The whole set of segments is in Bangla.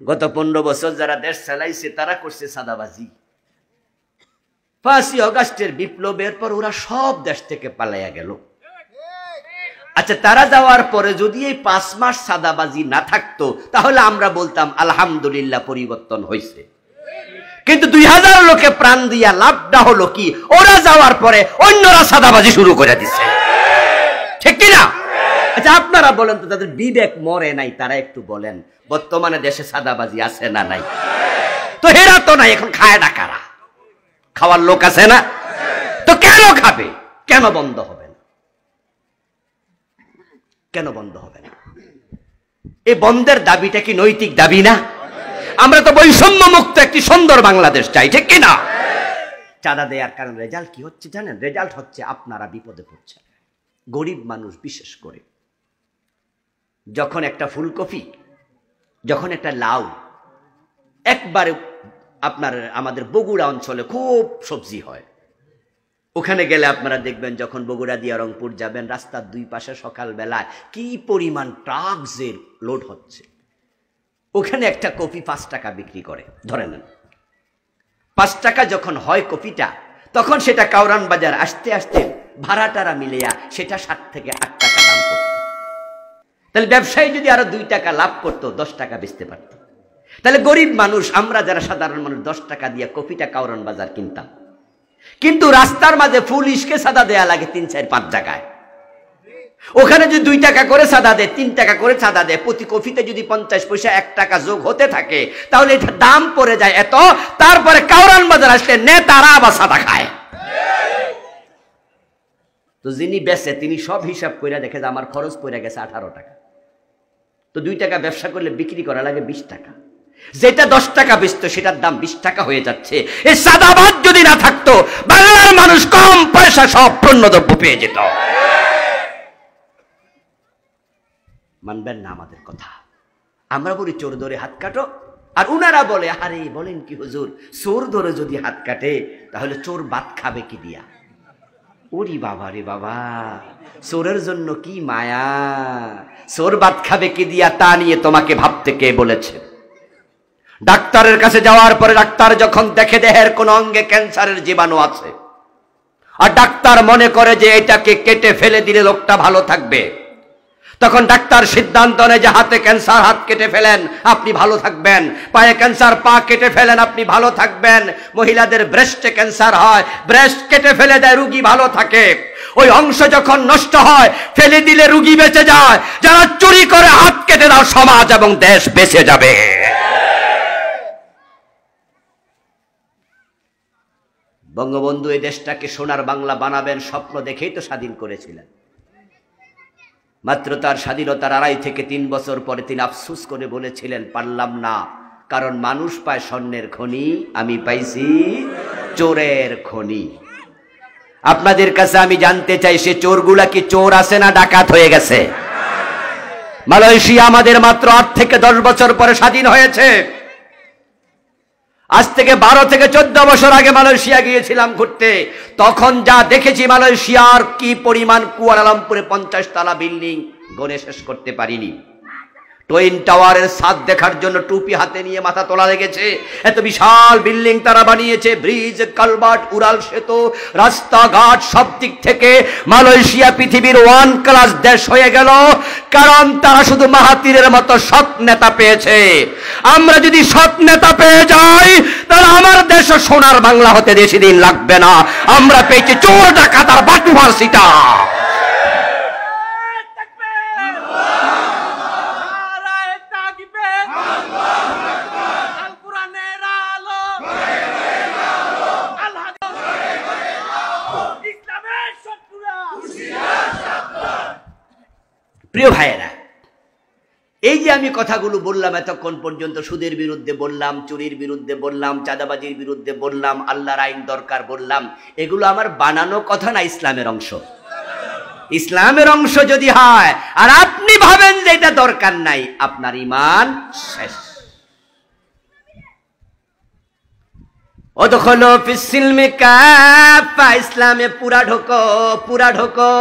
গত 15 বছর যারা দেশ চালাইছে তারা করছে সাদাবাজি। 5ই আগস্টের বিপ্লবের পর ওরা সব দেশ থেকে পালাইয়া গেল। আচ্ছা, তারা যাওয়ার পরে যদি এই 5 মাস সাদাবাজি না থাকতো তাহলে আমরা বলতাম আলহামদুলিল্লাহ পরিবর্তন হয়েছে। কিন্তু 2000 লোকে প্রাণ দিয়া লাভটা হলো কি, ওরা যাওয়ার পরে অন্যরা সাদাবাজি শুরু করে দিচ্ছে, ঠিক কিনা? আচ্ছা, আপনারা বলেন তো, তাদের বিবেক মরে নাই? তারা একটু বলেন বর্তমানে দেশে সাদাবাজি আছে না নাই? তো হেরা তো নাই, এখন খায় না কারা? খাওয়ার লোক আছে না? তো কেন খাবে? কেন বন্ধ হবে না? কেন বন্ধ হবে না? এই বন্ধের দাবিটা কি নৈতিক দাবি না? আমরা তো বৈষম্য মুক্ত একটি সুন্দর বাংলাদেশ চাই, ঠিক কিনা? চাঁদা দেওয়ার কারণ রেজাল্ট কি হচ্ছে জানেন? রেজাল্ট হচ্ছে আপনারা বিপদে পড়ছেন, গরিব মানুষ বিশেষ করে। যখন একটা ফুলকপি, যখন একটা লাউ, একবারে আপনার আমাদের বগুড়া অঞ্চলে খুব সবজি হয়, ওখানে গেলে আপনারা দেখবেন যখন বগুড়া দিয়ে রংপুর যাবেন, রাস্তার দুই পাশে সকালবেলায় কি পরিমাণ ট্রাকসের লোড হচ্ছে। ওখানে একটা কপি 5 টাকা বিক্রি করে, ধরে নেন 5 টাকা যখন হয় কপিটা, তখন সেটা কাউরান বাজার আসতে আসতে ভাড়াটারা মিলিয়া সেটা 7 থেকে 8 টাকা দাম করত। তাহলে ব্যবসায়ী যদি আরো 2 টাকা লাভ করত, 10 টাকা বেচতে পারত। তাহলে গরিব মানুষ, আমরা যারা সাধারণ মানুষ, 10 টাকা দিয়ে কপিটা কাউরান বাজার কিনতাম। কিন্তু রাস্তার মাঝে পুলিশকে সাদা দেয়া লাগে 3, 4, 5 জায়গায়। ওখানে যদি 2 টাকা করে সাদা দেয়, 3 টাকা করে সাদা দেয়, প্রতি কপিতে যদি 50 পয়সা 1 টাকা যোগ হতে থাকে, তাহলে এটা দাম পড়ে যায় এত। তারপরে কাউরান বাজার আসলে নেতারা আবার সাদা খায়। তো যিনি বেচে তিনি সব হিসাব করে দেখে যে আমার খরচ পড়ে গেছে 18 টাকা। তো 2 টাকা ব্যবসা করলে বিক্রি করা লাগে 20 টাকা। যেটা 10 টাকা বেচত সেটার দাম 20 টাকা হয়ে যাচ্ছে। এই সাদাবাদ যদি না থাকতো, বাংলার মানুষ কম পয়সা সব পণ্যদ্রব্য পেয়ে যেত। মানবেন না আমাদের কথা? আমরা বলি চোর ধরে হাত কাটো, আর উনারা বলে আরে বলেন কি হুজুর, চোর ধরে যদি হাত কাটে তাহলে চোর ভাত খাবে কি দিয়া? ওরে বাবা রে বাবা, চোরের জন্য কি মায়া! চোর ভাত খাবে কি দিয়া তা নিয়ে তোমাকে ভাবতে কে বলেছে? ডাক্তারের কাছে যাওয়ার পরে ডাক্তার যখন দেখে দেহের কোন অঙ্গে ক্যান্সারের জীবাণু আছে, আর ডাক্তার মনে করে যে এটাকে কেটে ফেলে দিলে লোকটা ভালো থাকবে, তখন ডাক্তার সিদ্ধান্ত নেয় যে হাতে ক্যান্সার, হাত কেটে ফেলেন, আপনি ভালো থাকবেন। পায়ে ক্যান্সার, পা কেটে ফেলেন, আপনি ভালো থাকবেন। মহিলাদের ব্রেস্টে ক্যান্সার হয়, ব্রেস্ট কেটে ফেলে দেয়, রুগী ভালো থাকে। ওই অংশ যখন নষ্ট হয়, ফেলে দিলে রুগী বেঁচে যায়। যারা চুরি করে হাত কেটে দাও, সমাজ এবং দেশ বেঁচে যাবে। বঙ্গবন্ধু এই দেশটাকে সোনার বাংলা বানাবেন স্বপ্ন দেখেই তো স্বাধীন করেছিলেন। মাত্র তার স্বাধীনতার 2.5 থেকে 3 বছর পরে তিনি আফসোস করে বলেছিলেন, পারলাম না, কারণ মানুষ পায় স্বর্ণের খনি, আমি পাইছি চোরের খনি। আপনাদের কাছে আমি জানতে চাই, সে চোরগুলা কি চোর আছে না ডাকাত হয়ে গেছে? মালয়েশিয়া আমাদের মাত্র 8 থেকে 10 বছর পরে স্বাধীন হয়েছে। আজ থেকে 12 থেকে 14 বছর আগে মালয়েশিয়া গিয়েছিলাম ঘুরতে, তখন যা দেখেছি মালয়েশিয়ার কি পরিমাণ, কুয়ালালামপুরে 50 তলা বিল্ডিং গনে শেষ করতে পারিনি। টুইন টাওয়ারের ছাদ দেখার জন্য টুপি হাতে নিয়ে মাথা তোলা লেগেছে। এত বিশাল বিল্ডিং তারা বানিয়েছে, ব্রিজ, কালভার্ট, উড়াল সেতু, রাস্তাঘাট, সব দিক থেকে মালয়েশিয়া পৃথিবীর 1 ক্লাস দেশ হয়ে গেল, কারণ তারা শুধু মাহাতিরের মতো সৎ নেতা পেয়েছে। আমরা যদি সৎ নেতা পেয়ে যাই, তাহলে আমার দেশ সোনার বাংলা হতে বেশি দিন লাগবে না। আমরা পেয়েছি চোর, ডাকাত আর বাটুয়ার সিটা। প্রিয় ভাইয়েরা, এই যে আমি কথাগুলো বললাম এতক্ষণ পর্যন্ত, সুদের বিরুদ্ধে বললাম, চুরির বিরুদ্ধে বললাম, চাঁদাবাজির বিরুদ্ধে বললাম, আল্লাহর আইন দরকার বললাম, এগুলো আমার বানানো কথা না, ইসলামের অংশ। ইসলামের অংশ যদি হয় আর আপনি ভাবেন যে এটা দরকার নাই, আপনার ঈমান শেষ। ওদখুলু ফিস-সিলমি কাফা, ইসলামে পুরা ঢোকো, পুরা ঢোকো।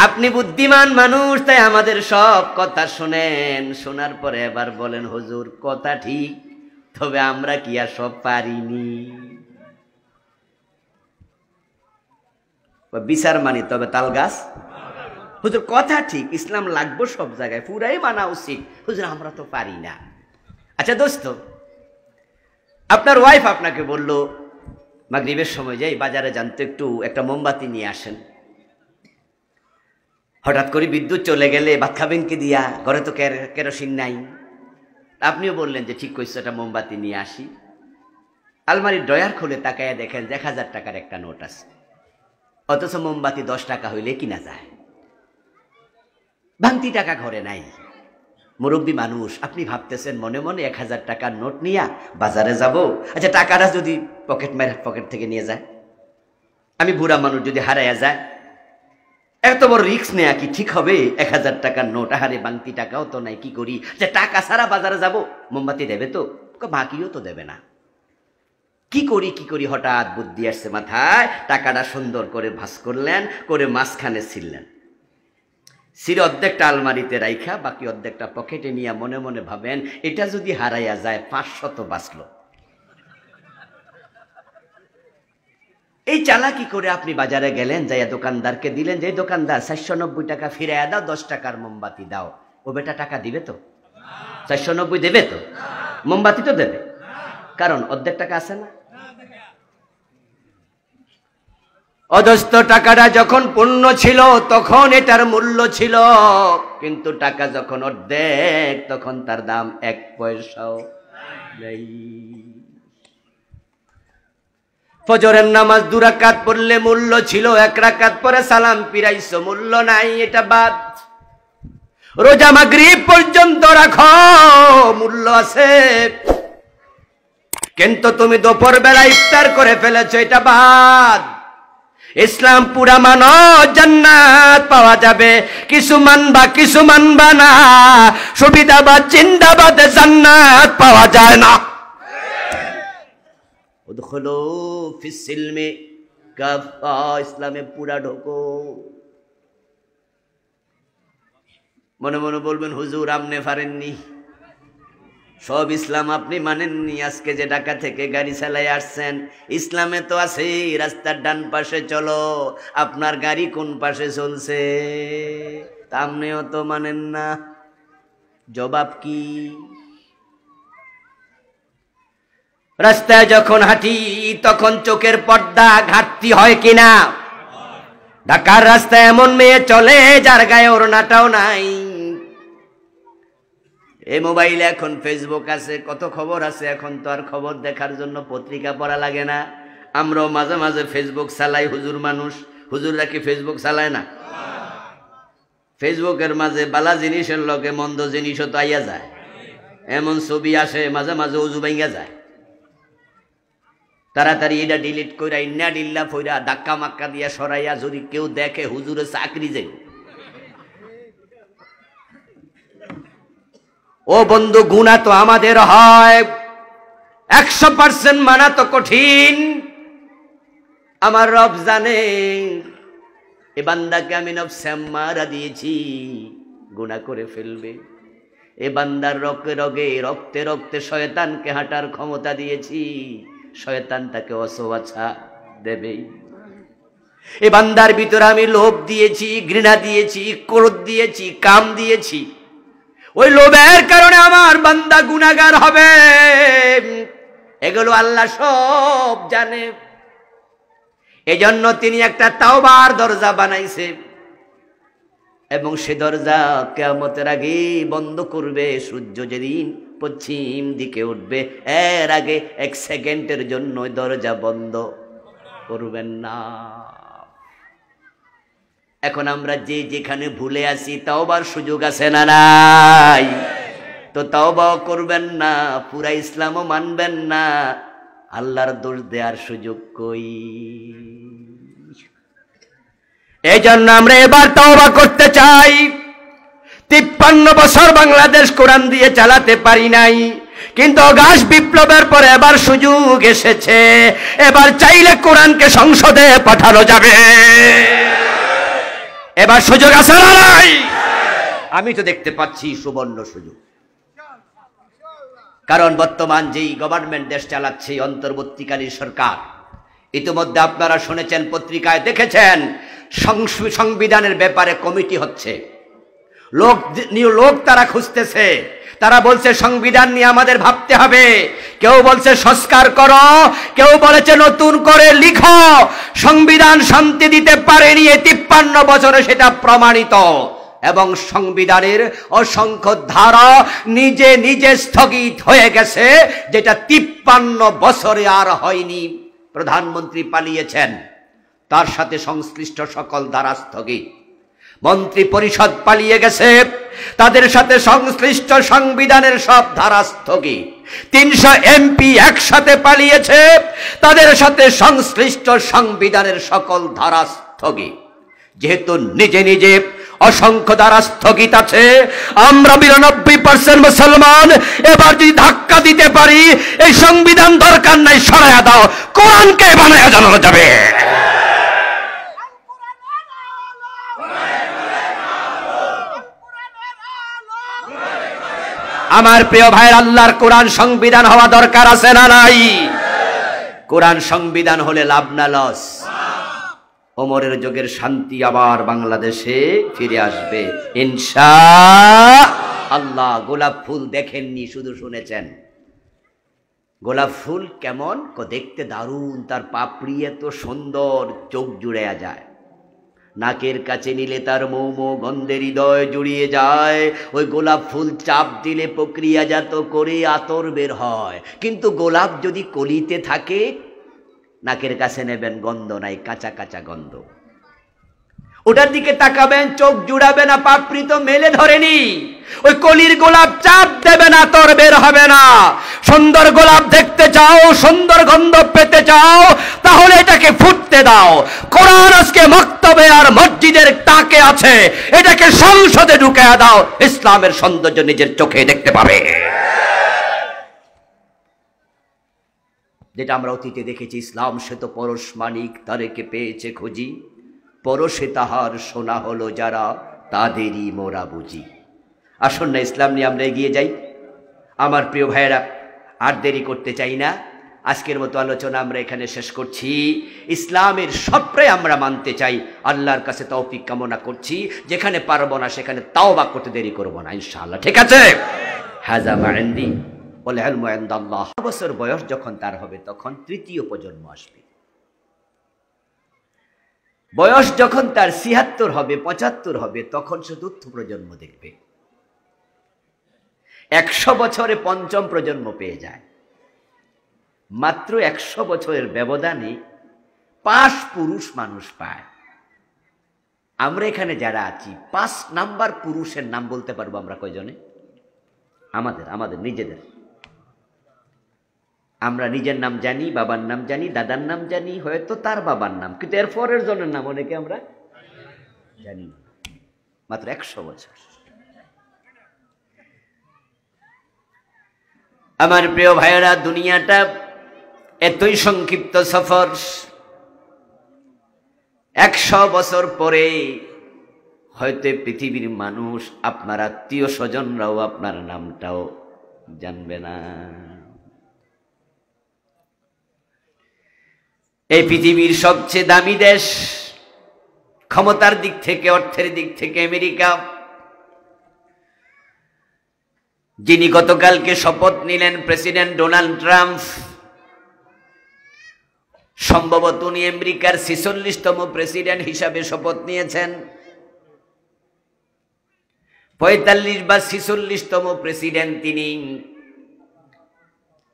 আপনি বুদ্ধিমান মানুষ, তাই আমাদের সব কথা শুনেন, শোনার পরে এবার বলেন হুজুর কথা ঠিক, তবে আমরা কি আর সব পারিনি? বিচার মানি তবে তাল গাছ। হুজুর কথা ঠিক, ইসলাম লাগবো সব জায়গায়, পুরাই মানা উচিত, হুজুর আমরা তো পারি না। আচ্ছা দোস্ত, আপনার ওয়াইফ আপনাকে বলল মাগরিবের সময় যাই বাজারে জানতে, একটু একটা মোমবাতি নিয়ে আসেন। হঠাৎ করে বিদ্যুৎ চলে গেলে ভাত খাবেন কি দিয়া, ঘরে তো কেরোসিন নাই। আপনিও বললেন যে ঠিক কইছো, একটা মোমবাতি নিয়ে আসি। আলমারির ড্রয়ার খুলে তাকায় দেখেন 1000 টাকার একটা নোট আছে, অথচ মোমবাতি 10 টাকা হইলে কিনা যায়, ভাঙতি টাকা ঘরে নাই। মুরব্বী মানুষ, আপনি ভাবতেছেন মনে মনে 1000 টাকার নোট নিয়ে বাজারে যাব। আচ্ছা টাকাটা যদি পকেট থেকে নিয়ে যায়, আমি বুড়া মানুষ, যদি হারাইয়া যায়, এত বড় রিস্ক নেয়া কি ঠিক হবে? 1000 টাকার নোট, আহারে ভাঙতি টাকাও তো নাই, কি করি? যে টাকা ছাড়া বাজারে যাব, মোমবাতি দেবে তো? বাকিও তো দেবে না, কি করি? হঠাৎ বুদ্ধি আসছে মাথায়, টাকাটা সুন্দর করে ভাঁজ করলেন, করে মাঝখানে ছিললেন, সিরে অর্ধেকটা আলমারিতে রাইখা বাকি অর্ধেকটা পকেটে নিয়ে মনে মনে ভাবেন এটা যদি হারাইয়া যায় 500 তো বাঁচলো। এই চালাকি করে আপনি বাজারে গেলেন, যাইয়া দোকানদারকে দিলেন, যে দোকানদার 490 টাকা ফিরাইয়া দাও, 10 টাকার মোমবাতি দাও। ও বেটা টাকা দিবে তো? 490 দেবে তো? মোমবাতি তো দেবে, কারণ অর্ধেক টাকা আছে না। অজস্র টাকাটা যখন পূর্ণ ছিল তখন এটার মূল্য ছিল, কিন্তু টাকা যখন অর্ধেক তখন তার দাম 1 পয়সাও নেই। ফজরের নামাজ 2 রাকাত পড়লে মূল্য ছিল, 1 রাকাত পরে সালাম ফিরাইছো, মূল্য নাই, এটা বাদ। রোজা মাগরিব পর্যন্ত রাখো, মূল্য আছে, কিন্তু তুমি দুপুর বেলা ইফতার করে ফেলেছো, এটা বাদ। ইসলাম পুরা মানো, জান্নাত পাওয়া যাবে, কিছু মানবা না, সুবিধাবাদ জিন্দাবাদ, জান্নাত পাওয়া যায় না। উদখুলু ফিস সিলমি কাফা, ইসলামে পুরা ঢোকো। মনে মনে বলবেন হুজুর আপনি পারেননি, সব ইসলাম আপনি মানেননি। আজকে যে ঢাকা থেকে গাড়ি চালাই আসছেন, ইসলামে তো আছে রাস্তার ডান পাশে চলো, আপনার গাড়ি কোন পাশে চলছে তা আপনিও তো মানেন না। জবাব কি? রাস্তায় যখন হাঁটি তখন চোখের পর্দা ঘাটতি হয় কিনা? ঢাকার রাস্তায় এমন মেয়ে চলে যার গায়ে ওড়নাটাও নাই। এই মোবাইলে এখন ফেসবুক আছে, কত খবর আছে, এখন তো আর খবর দেখার জন্য পত্রিকা পড়া লাগে না। আমরাও মাঝে মাঝে ফেসবুক চালাই, হুজুর মানুষ, হুজুররা কি ফেসবুক চালায় না? ফেসবুকের মাঝে বালা জিনিসের লগে মন্দ জিনিসও তো আইয়া যায়, এমন ছবি আসে মাঝে মাঝে উজু ভাইঙ্গা যায়। তাড়াতাড়ি এটা ডিলিট কইরা ইন্না ডিল্লা ফইরা ধাক্কা মাক্কা দিয়া সরাইয়া যদি কেউ দেখে হুজুরের চাকরি যাই। ও বন্ধু, গুনাহ তো আমাদের হয়, 100% মানা তো কঠিন। আমার রব জানে এ বান্দাকে আমি নফসে মারা দিয়েছি, গুনাহ করে ফেলবে। এ বান্দার রগে রগে রক্তে রক্তে শয়তানকে হাঁটার ক্ষমতা দিয়েছি, শয়তান তাকে অসওয়াছা দেবেই। এ বান্দার ভিতরে আমি লোভ দিয়েছি, ঘৃণা দিয়েছি, ক্রোধ দিয়েছি, কাম দিয়েছি। ওই লোভের কারণে আমার বান্দা গুনাহগার হবে, এগুলো আল্লাহ সব জানে। এজন্য তিনি একটা তাওবার দরজা বানাইছে, এবং সে দরজা কিয়ামতের আগে বন্ধ করবে। সূর্য যেদিন পশ্চিম দিকে উঠবে, এর আগে 1 সেকেন্ডের জন্য দরজা বন্ধ করবেন না। এখন আমরা যে যেখানে ভুলে আছি, তাওবার সুযোগ আছে না নাই? তো তাওবাও করবেন না, পুরা ইসলামও মানবেন না, আল্লাহর দোষ দেওয়ার সুযোগ কই? এই জন্য আমরা এবার তাওবা করতে চাই। 53 বছর বাংলাদেশ কোরআন দিয়ে চালাতে পারি নাই, কিন্তু অগাস্ট বিপ্লবের পরে এবার সুযোগ এসেছে। এবার চাইলে কোরআনকে সংসদে পাঠানো যাবে। এবার সুযোগ আছে না নাই? আমি তো দেখতে পাচ্ছি সুবর্ণ সুযোগ। কারণ বর্তমান যেই গভর্নমেন্ট দেশ চালাচ্ছে অন্তর্বর্তীকালীন সরকার, ইতিমধ্যে আপনারা শুনেছেন, পত্রিকায় দেখেছেন, সংবিধানের ব্যাপারে কমিটি হচ্ছে, লোক তারা খুঁজতেছে, তারা বলছে সংবিধান নিয়ে আমাদের ভাবতে হবে। কেউ বলছে সংস্কার করো, কেউ বলেছে নতুন করে লিখো। সংবিধান শান্তি দিতে পারেনি, 53 বছরে সেটা প্রমাণিত। এবং সংবিধানের অসংখ্য ধারা নিজে নিজে স্থগিত হয়ে গেছে, যেটা 53 বছরে আর হয়নি। প্রধানমন্ত্রী পালিয়েছেন, তার সাথে সংশ্লিষ্ট সকল ধারা স্থগিত। মন্ত্রী পরিষদ পালিয়ে গেছে, তাদের সাথে সংশ্লিষ্ট সংবিধানের সব ধারা স্থগিত। 300 এমপি একসাথে পালিয়েছে, তাদের সাথে সংশ্লিষ্ট সংবিধানের সকল ধারা স্থগিত। যেহেতু নিজে নিজে অসংখ্য ধারা স্থগিত আছে, আমরা 92% মুসলমান। এবার যদি ধাক্কা দিতে পারি, এই সংবিধান দরকার নাই, সরায়া দাও, কোরআনকে বানায়া জানানো যাবে। আমার প্রিয় ভাইয়ের, আল্লাহর কোরআন সংবিধান হওয়া দরকার আছে না নাই? কোরআন সংবিধান হলে লাভ না লস? ওমরের যুগের শান্তি আবার বাংলাদেশে ফিরে আসবে ইনশাআল্লাহ। গোলাপ ফুল দেখেননি, শুধু শুনেছেন। গোলাপ ফুল কেমন? দেখতে দারুণ, তার পাপড়ি এত সুন্দর, চোখ জুড়ে যায়। নাকের কাছে নিলে তার মৌ গন্ধে হৃদয় জুড়িয়ে যায়। ওই গোলাপ ফুল চাপ দিলে প্রক্রিয়াজাত করে আতর বের হয়। কিন্তু গোলাপ যদি কলিতে থাকে, নাকের কাছে নেবেন, গন্ধ নাই, কাঁচা কাঁচা গন্ধ। ওটার দিকে তাকাবেন, চোখ জুড়াবে না, পাপড়ি তো মেলে ধরেনি। ওই কলির গোলাপ চাপ দেবে না, আতর বের হবে না। সুন্দর গোলাপ দেখতে চাও, সুন্দর গন্ধ পেতে চাও, তাহলে এটাকে ফুটতে দাও। কোরআন আজকে মক্তবে আর মসজিদের তাকে আছে, এটাকে সংসদে ঢুকিয়ে দাও, ইসলামের সৌন্দর্য নিজের চোখে দেখতে পাবে। যেটা আমরা অতীতে দেখেছি, ইসলাম সে তো পরশ মানিক, তারেকে পেয়েছে খুঁজি, পরশে তাহার সোনা হলো যারা, তাদেরই মোরা বুঝি। আসুন না, ইসলাম নিয়ে আমরা এগিয়ে যাই। আমার প্রিয় ভাইয়েরা, আর দেরি করতে চাই না। আজকের মতো আলোচনা আমরা এখানে শেষ করছি। ইসলামের সবটাই আমরা মানতে চাই, আল্লাহর কাছে তৌফিক কামনা করছি। যেখানে পারবো না সেখানে তাওবা করতে দেরি করবো না ইনশাআল্লাহ, ঠিক আছে? হাযা মা ইনদি ওয়াল ইলমু ইনদাল্লাহ। 12 বছর বয়স যখন তার হবে, তখন তৃতীয় প্রজন্ম আসবে। বয়স যখন তার ৭৬ হবে, ৭৫ হবে, তখন সে চতুর্থ প্রজন্ম দেখবে। 100 বছরে পঞ্চম প্রজন্ম পেয়ে যায়। মাত্র 100 বছরের ব্যবধানে 5 পুরুষ মানুষ পায়। আমরা এখানে যারা আছি, 5 নাম্বার পুরুষের নাম বলতে পারবো আমরা কয়জনে? আমাদের নিজেদের। আমরা নিজের নাম জানি, বাবার নাম জানি, দাদার নাম জানি, হয়তো তার বাবার নাম, কিন্তু এর পরের জনের নাম অনেকে আমরা জানি না। মাত্র 100 বছর। আমার প্রিয় ভাইয়েরা, দুনিয়াটা এতই সংক্ষিপ্ত সফর। 100 বছর পরে হয়তো পৃথিবীর মানুষ, আপনার আত্মীয় স্বজনরাও আপনার নামটাও জানবে না। এই পৃথিবীর সবচেয়ে দামি দেশ, ক্ষমতার দিক থেকে, অর্থের দিক থেকে আমেরিকা, যিনি গতকালকে শপথ নিলেন, প্রেসিডেন্ট ডোনাল্ড ট্রাম্প, সম্ভবত উনি আমেরিকার 46তম প্রেসিডেন্ট হিসাবে শপথ নিয়েছেন। 45 বা 46তম প্রেসিডেন্ট তিনি।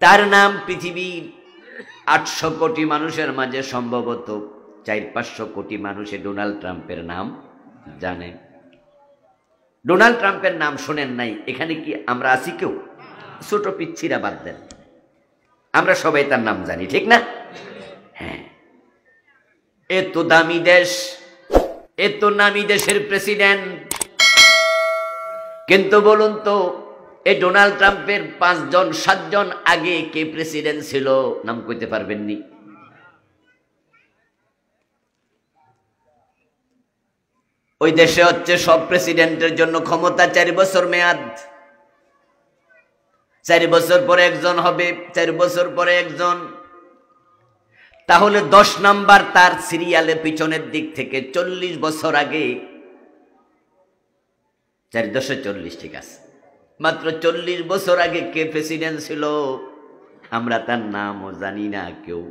তার নাম পৃথিবীর 800 কোটি মানুষের মাঝে সম্ভবত 400-500 কোটি মানুষে ডোনাল্ড ট্রাম্পের নাম জানে। ডোনাল্ড ট্রাম্পের নাম শোনেন নাই? এখানে কি আমরা আছি কেউ? ছোট পিচ্ছিরা বাদ দেন, আমরা সবাই তার নাম জানি, ঠিক না? হ্যাঁ, এত দামি দেশ, এত নামি দেশের প্রেসিডেন্ট। কিন্তু বলুন তো, এই ডোনাল্ড ট্রাম্পের 5-7 আগে কে প্রেসিডেন্ট ছিল? নাম কইতে পারবেননি? ওই দেশে হচ্ছে সব প্রেসিডেন্টের জন্য ক্ষমতা 4 বছর মেয়াদ, 4 বছর পরে একজন হবে, 4 বছর পরে একজন। তাহলে 10 নাম্বার তার সিরিয়ালে পিছনের দিক থেকে 40 বছর আগে, 4 × 10 = 40, ঠিক আছে, মাত্র 40 বছর আগে কে প্রেসিডেন্ট ছিল আমরা তার নামও জানি না কেউ,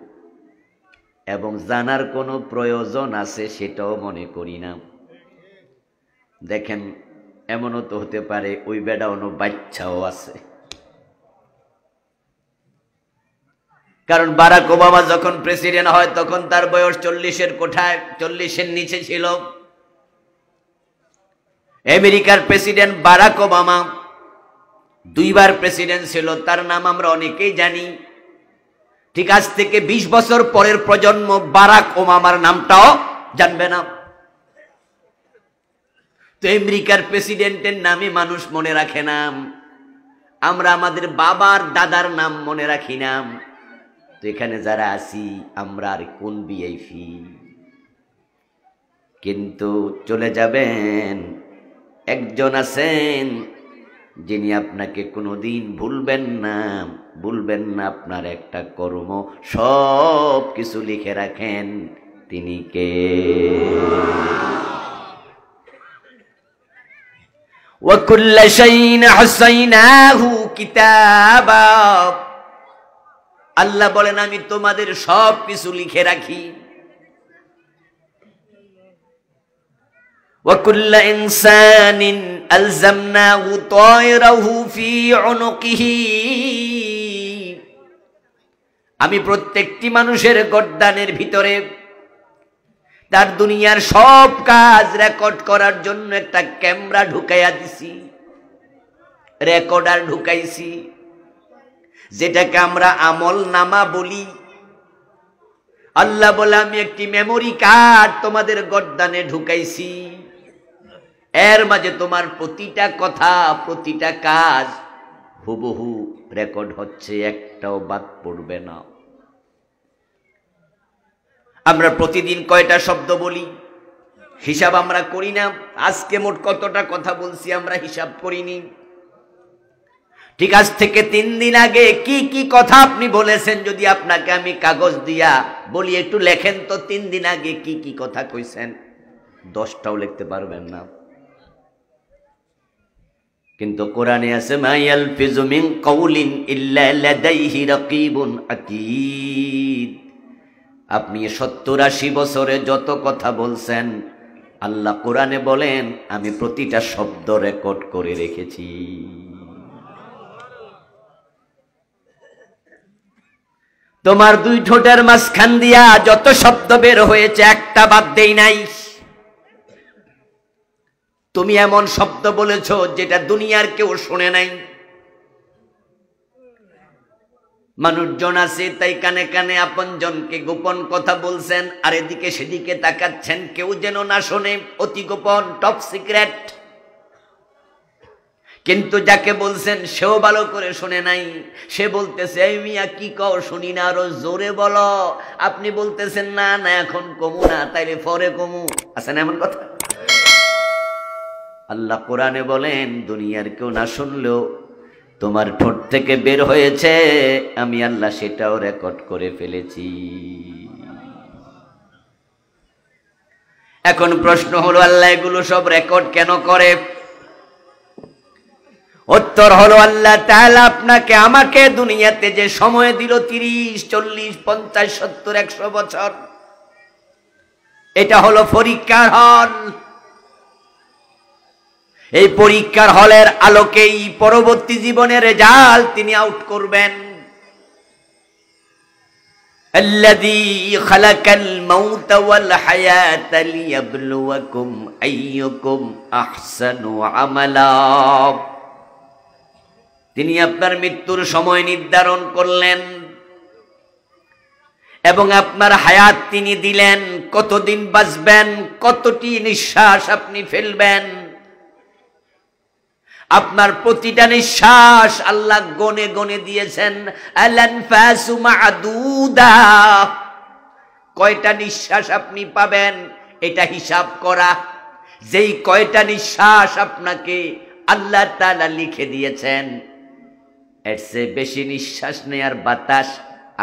এবং জানার কোনো প্রয়োজন আছে সেটাও মনে করি না। দেখেন, এমনও তো হতে পারে ওই বেটা অন্য বাচ্চাও আছে। কারণ বারাক ওবামা যখন প্রেসিডেন্ট হয় তখন তার বয়স 40-এর কোঠায়, 40-এর নিচে ছিল। আমেরিকার প্রেসিডেন্ট বারাক ওবামা 2 বার প্রেসিডেন্ট ছিল, তার নাম আমরা অনেকেই জানি। ঠিক আজ থেকে 20 বছর পরের প্রজন্ম বারাক ওবামার নামটাও জানবে না। তো আমেরিকার প্রেসিডেন্টের নামে মানুষ মনে রাখে না, আমরা আমাদের বাবার দাদার নাম মনে রাখি না। তো এখানে যারা আছি আমরা আর কোন ভিআইপি, কিন্তু চলে যাবেন, একজন আছেন যিনি আপনাকে কোনোদিন ভুলবেন না, ভুলবেন না আপনার একটা কর্ম, সব কিছু লিখে রাখেন। তিনি কে? وَكُلَّ شَيْءٍ أَحْصَيْنَاهُ كِتَابًا। আল্লাহ বলেন আমি তোমাদের সব কিছু লিখে রাখি। وَكُلَّ إِنسَانٍ أَلْزَمْنَاهُ طَائِرَهُ فِي عُنُقِهِ। আমি প্রত্যেকটি মানুষের গর্দানের ভিতরে তার দুনিয়ার সব কাজ রেকর্ড করার জন্য একটা ক্যামেরা ঢুকাইয়া দিছি, রেকর্ডার ঢুকাইছি, যেটাকে আমরা আমল নামা বলি। আল্লাহ বলে আমি একটি মেমোরি কার্ড তোমাদের গর্দানে ঢুকাইছি, এর মাঝে তোমার প্রতিটা কথা, প্রতিটা কাজ হুবহু রেকর্ড হচ্ছে, একটাও বাদ পড়বে না। আমরা প্রতিদিন কয়টা শব্দ বলি হিসাব আমরা করি না। আজকে মোট কতটা কথা বলছি আমরা হিসাব করিনি। ঠিক আজ থেকে 3 দিন আগে কি কি কথা আপনি বলেছেন, যদি আপনাকে আমি কাগজ দিয়া বলি একটু লেখেন তো 3 দিন আগে কি কি কথা কইছেন, 10টাও লিখতে পারবেন না। কিন্তু কোরআনে আছে মা ইয়ালফিজু মিন কাউলিন ইল্লা লাদাইহি রাকিবুন আতীদ। আপনি 70-80 বছরে যত কথা বলছেন, আল্লাহ কোরআনে বলেন আমি প্রতিটা শব্দ রেকর্ড করে রেখেছি। তোমার 2 ঠোঁটের মাঝখান দিয়া যত শব্দ বের হয়েছে একটা বাদ দেই নাই। তুমি এমন শব্দ বলেছ যেটা দুনিয়ার কেউ শুনে নাই। মানুষজন আছে তাই কানে কানে আপনজনকে গোপন কথা বলছেন, আর এদিকে সেদিকে তাকাচ্ছেন, কেউ যেন না শোনে, অতি গোপন, টপ সিক্রেট। কিন্তু যাকে বলছেন সেও ভালো করে শুনে নাই। সে বলতেছে এই মিয়া কি কও, শুনি না, আরো জোরে বলো। আপনি বলতেছেন না না এখন কমু না, তাইলে পরে কমু। আছে না এমন কথা? আল্লাহ কোরআনে বলেন দুনিয়ার কেউ না শুনলেও তোমার ঠোঁট থেকে বের হয়েছে, আমি আল্লাহ সেটাও রেকর্ড করে ফেলেছি। এখন প্রশ্ন হলো আল্লাহ এগুলো সব রেকর্ড কেন করে? উত্তর হলো আল্লাহ তাআলা আপনাকে আমাকে দুনিয়াতে যে সময় দিল 30, 40, 50, 70, 100 বছর, এটা হলো পরীক্ষার হল। এই পরীক্ষার হলের আলোকেই পরবর্তী জীবনের রেজাল্ট তিনি আউট করবেন। আল্লাযী খালাকাল মাউতা ওয়াল হায়াতা লিয়াবলুয়াকুম আইয়ুকুম আহসানু আমালা। তিনি আপনার মৃত্যুর সময় নির্ধারণ করলেন এবং আপনার হায়াত তিনি দিলেন, কতদিন বাঁচবেন, কতটি নিঃশ্বাস আপনি ফেলবেন। আপনার প্রতিটা নিঃশ্বাস আল্লাহ গনে গনে দিয়েছেন। আল-আনফাসু মা'দুদা, কয়টা নিঃশ্বাস আপনি পাবেন এটা হিসাব করা। যেই কয়টা নিঃশ্বাস আপনাকে আল্লাহ তাআলা লিখে দিয়েছেন, এর চেয়ে বেশি নিঃশ্বাস নেয়ার বাতাস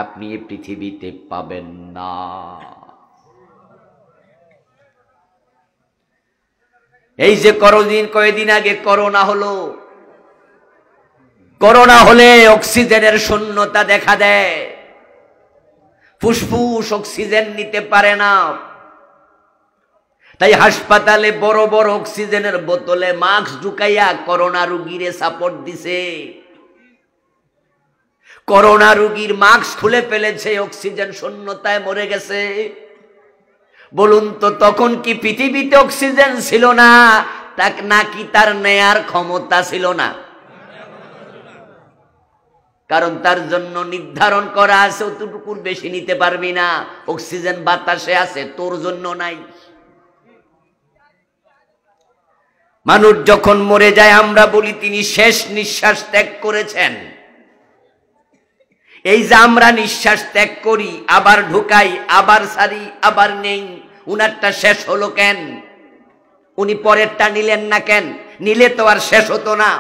আপনি এই পৃথিবীতে পাবেন না। এই যে কয়েকদিন আগে করোনা হলো, করোনা হলে অক্সিজেনের শূন্যতা দেখা দেয়, ফুসফুস অক্সিজেন নিতে পারে না। তাই হাসপাতালে বড় বড় অক্সিজেনের বোতলে মাস্ক ঢুকাইয়া করোনা রোগীরে সাপোর্ট দিছে। করোনা রোগীর মাস্ক খুলে ফেলেছে, অক্সিজেন শূন্যতায় মরে গেছে। বলুন তো তখন কি পৃথিবীতে অক্সিজেন ছিল না, নাকি তার নেয়ার ক্ষমতা ছিল না? কারণ তার জন্য নির্ধারণ করা আছে অতটুকুর বেশি নিতে পারবি না, অক্সিজেন বাতাসে আছে, তোর জন্য নাই। মানুষ যখন মরে যায় আমরা বলি তিনি শেষ নিঃশ্বাস ত্যাগ করেছেন। এই যে আমরা নিঃশ্বাস ত্যাগ করি, আবার ঢুকাই, আবার ছাড়ি, আবার নেই, উনারটা শেষ হলো কেন? উনি পরেরটা নিলেন না কেন? নিলে তো আর শেষ হতো না।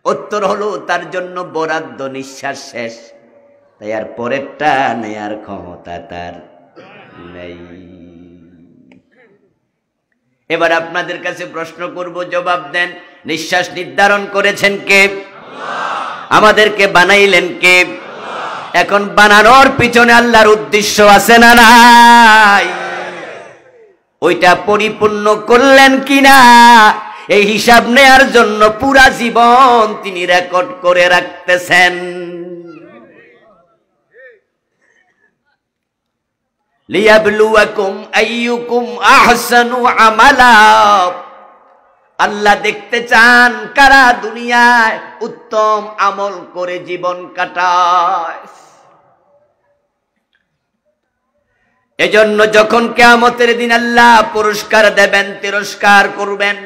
উত্তর হলো তার জন্য বরাদ্দ নিঃশ্বাস শেষ, তাই আর পরেরটা নেয়ার ক্ষমতা তার নেই। এবার আপনাদের কাছে প্রশ্ন করব, জবাব দেন। নিঃশ্বাস নির্ধারণ করেছেন কে? আমাদেরকে বানাইলেন কে? এখন বানানোর পিছনে আল্লাহর উদ্দেশ্য আছে না নাই? ওইটা পরিপূর্ণ করলেন কিনা এই হিসাব নেয়ার জন্য পুরা জীবন তিনি রেকর্ড করে রাখতেছেন। লিয়াবলুয়াকুম আইয়ুকুম আহসানু আমালা। আল্লাহ দেখতে চান কারা দুনিয়ায় উত্তম আমল করে জীবন কাটায়। এজন্য যখন কিয়ামতের দিন আল্লাহ পুরস্কার দেবেন, তিরস্কার করবেন,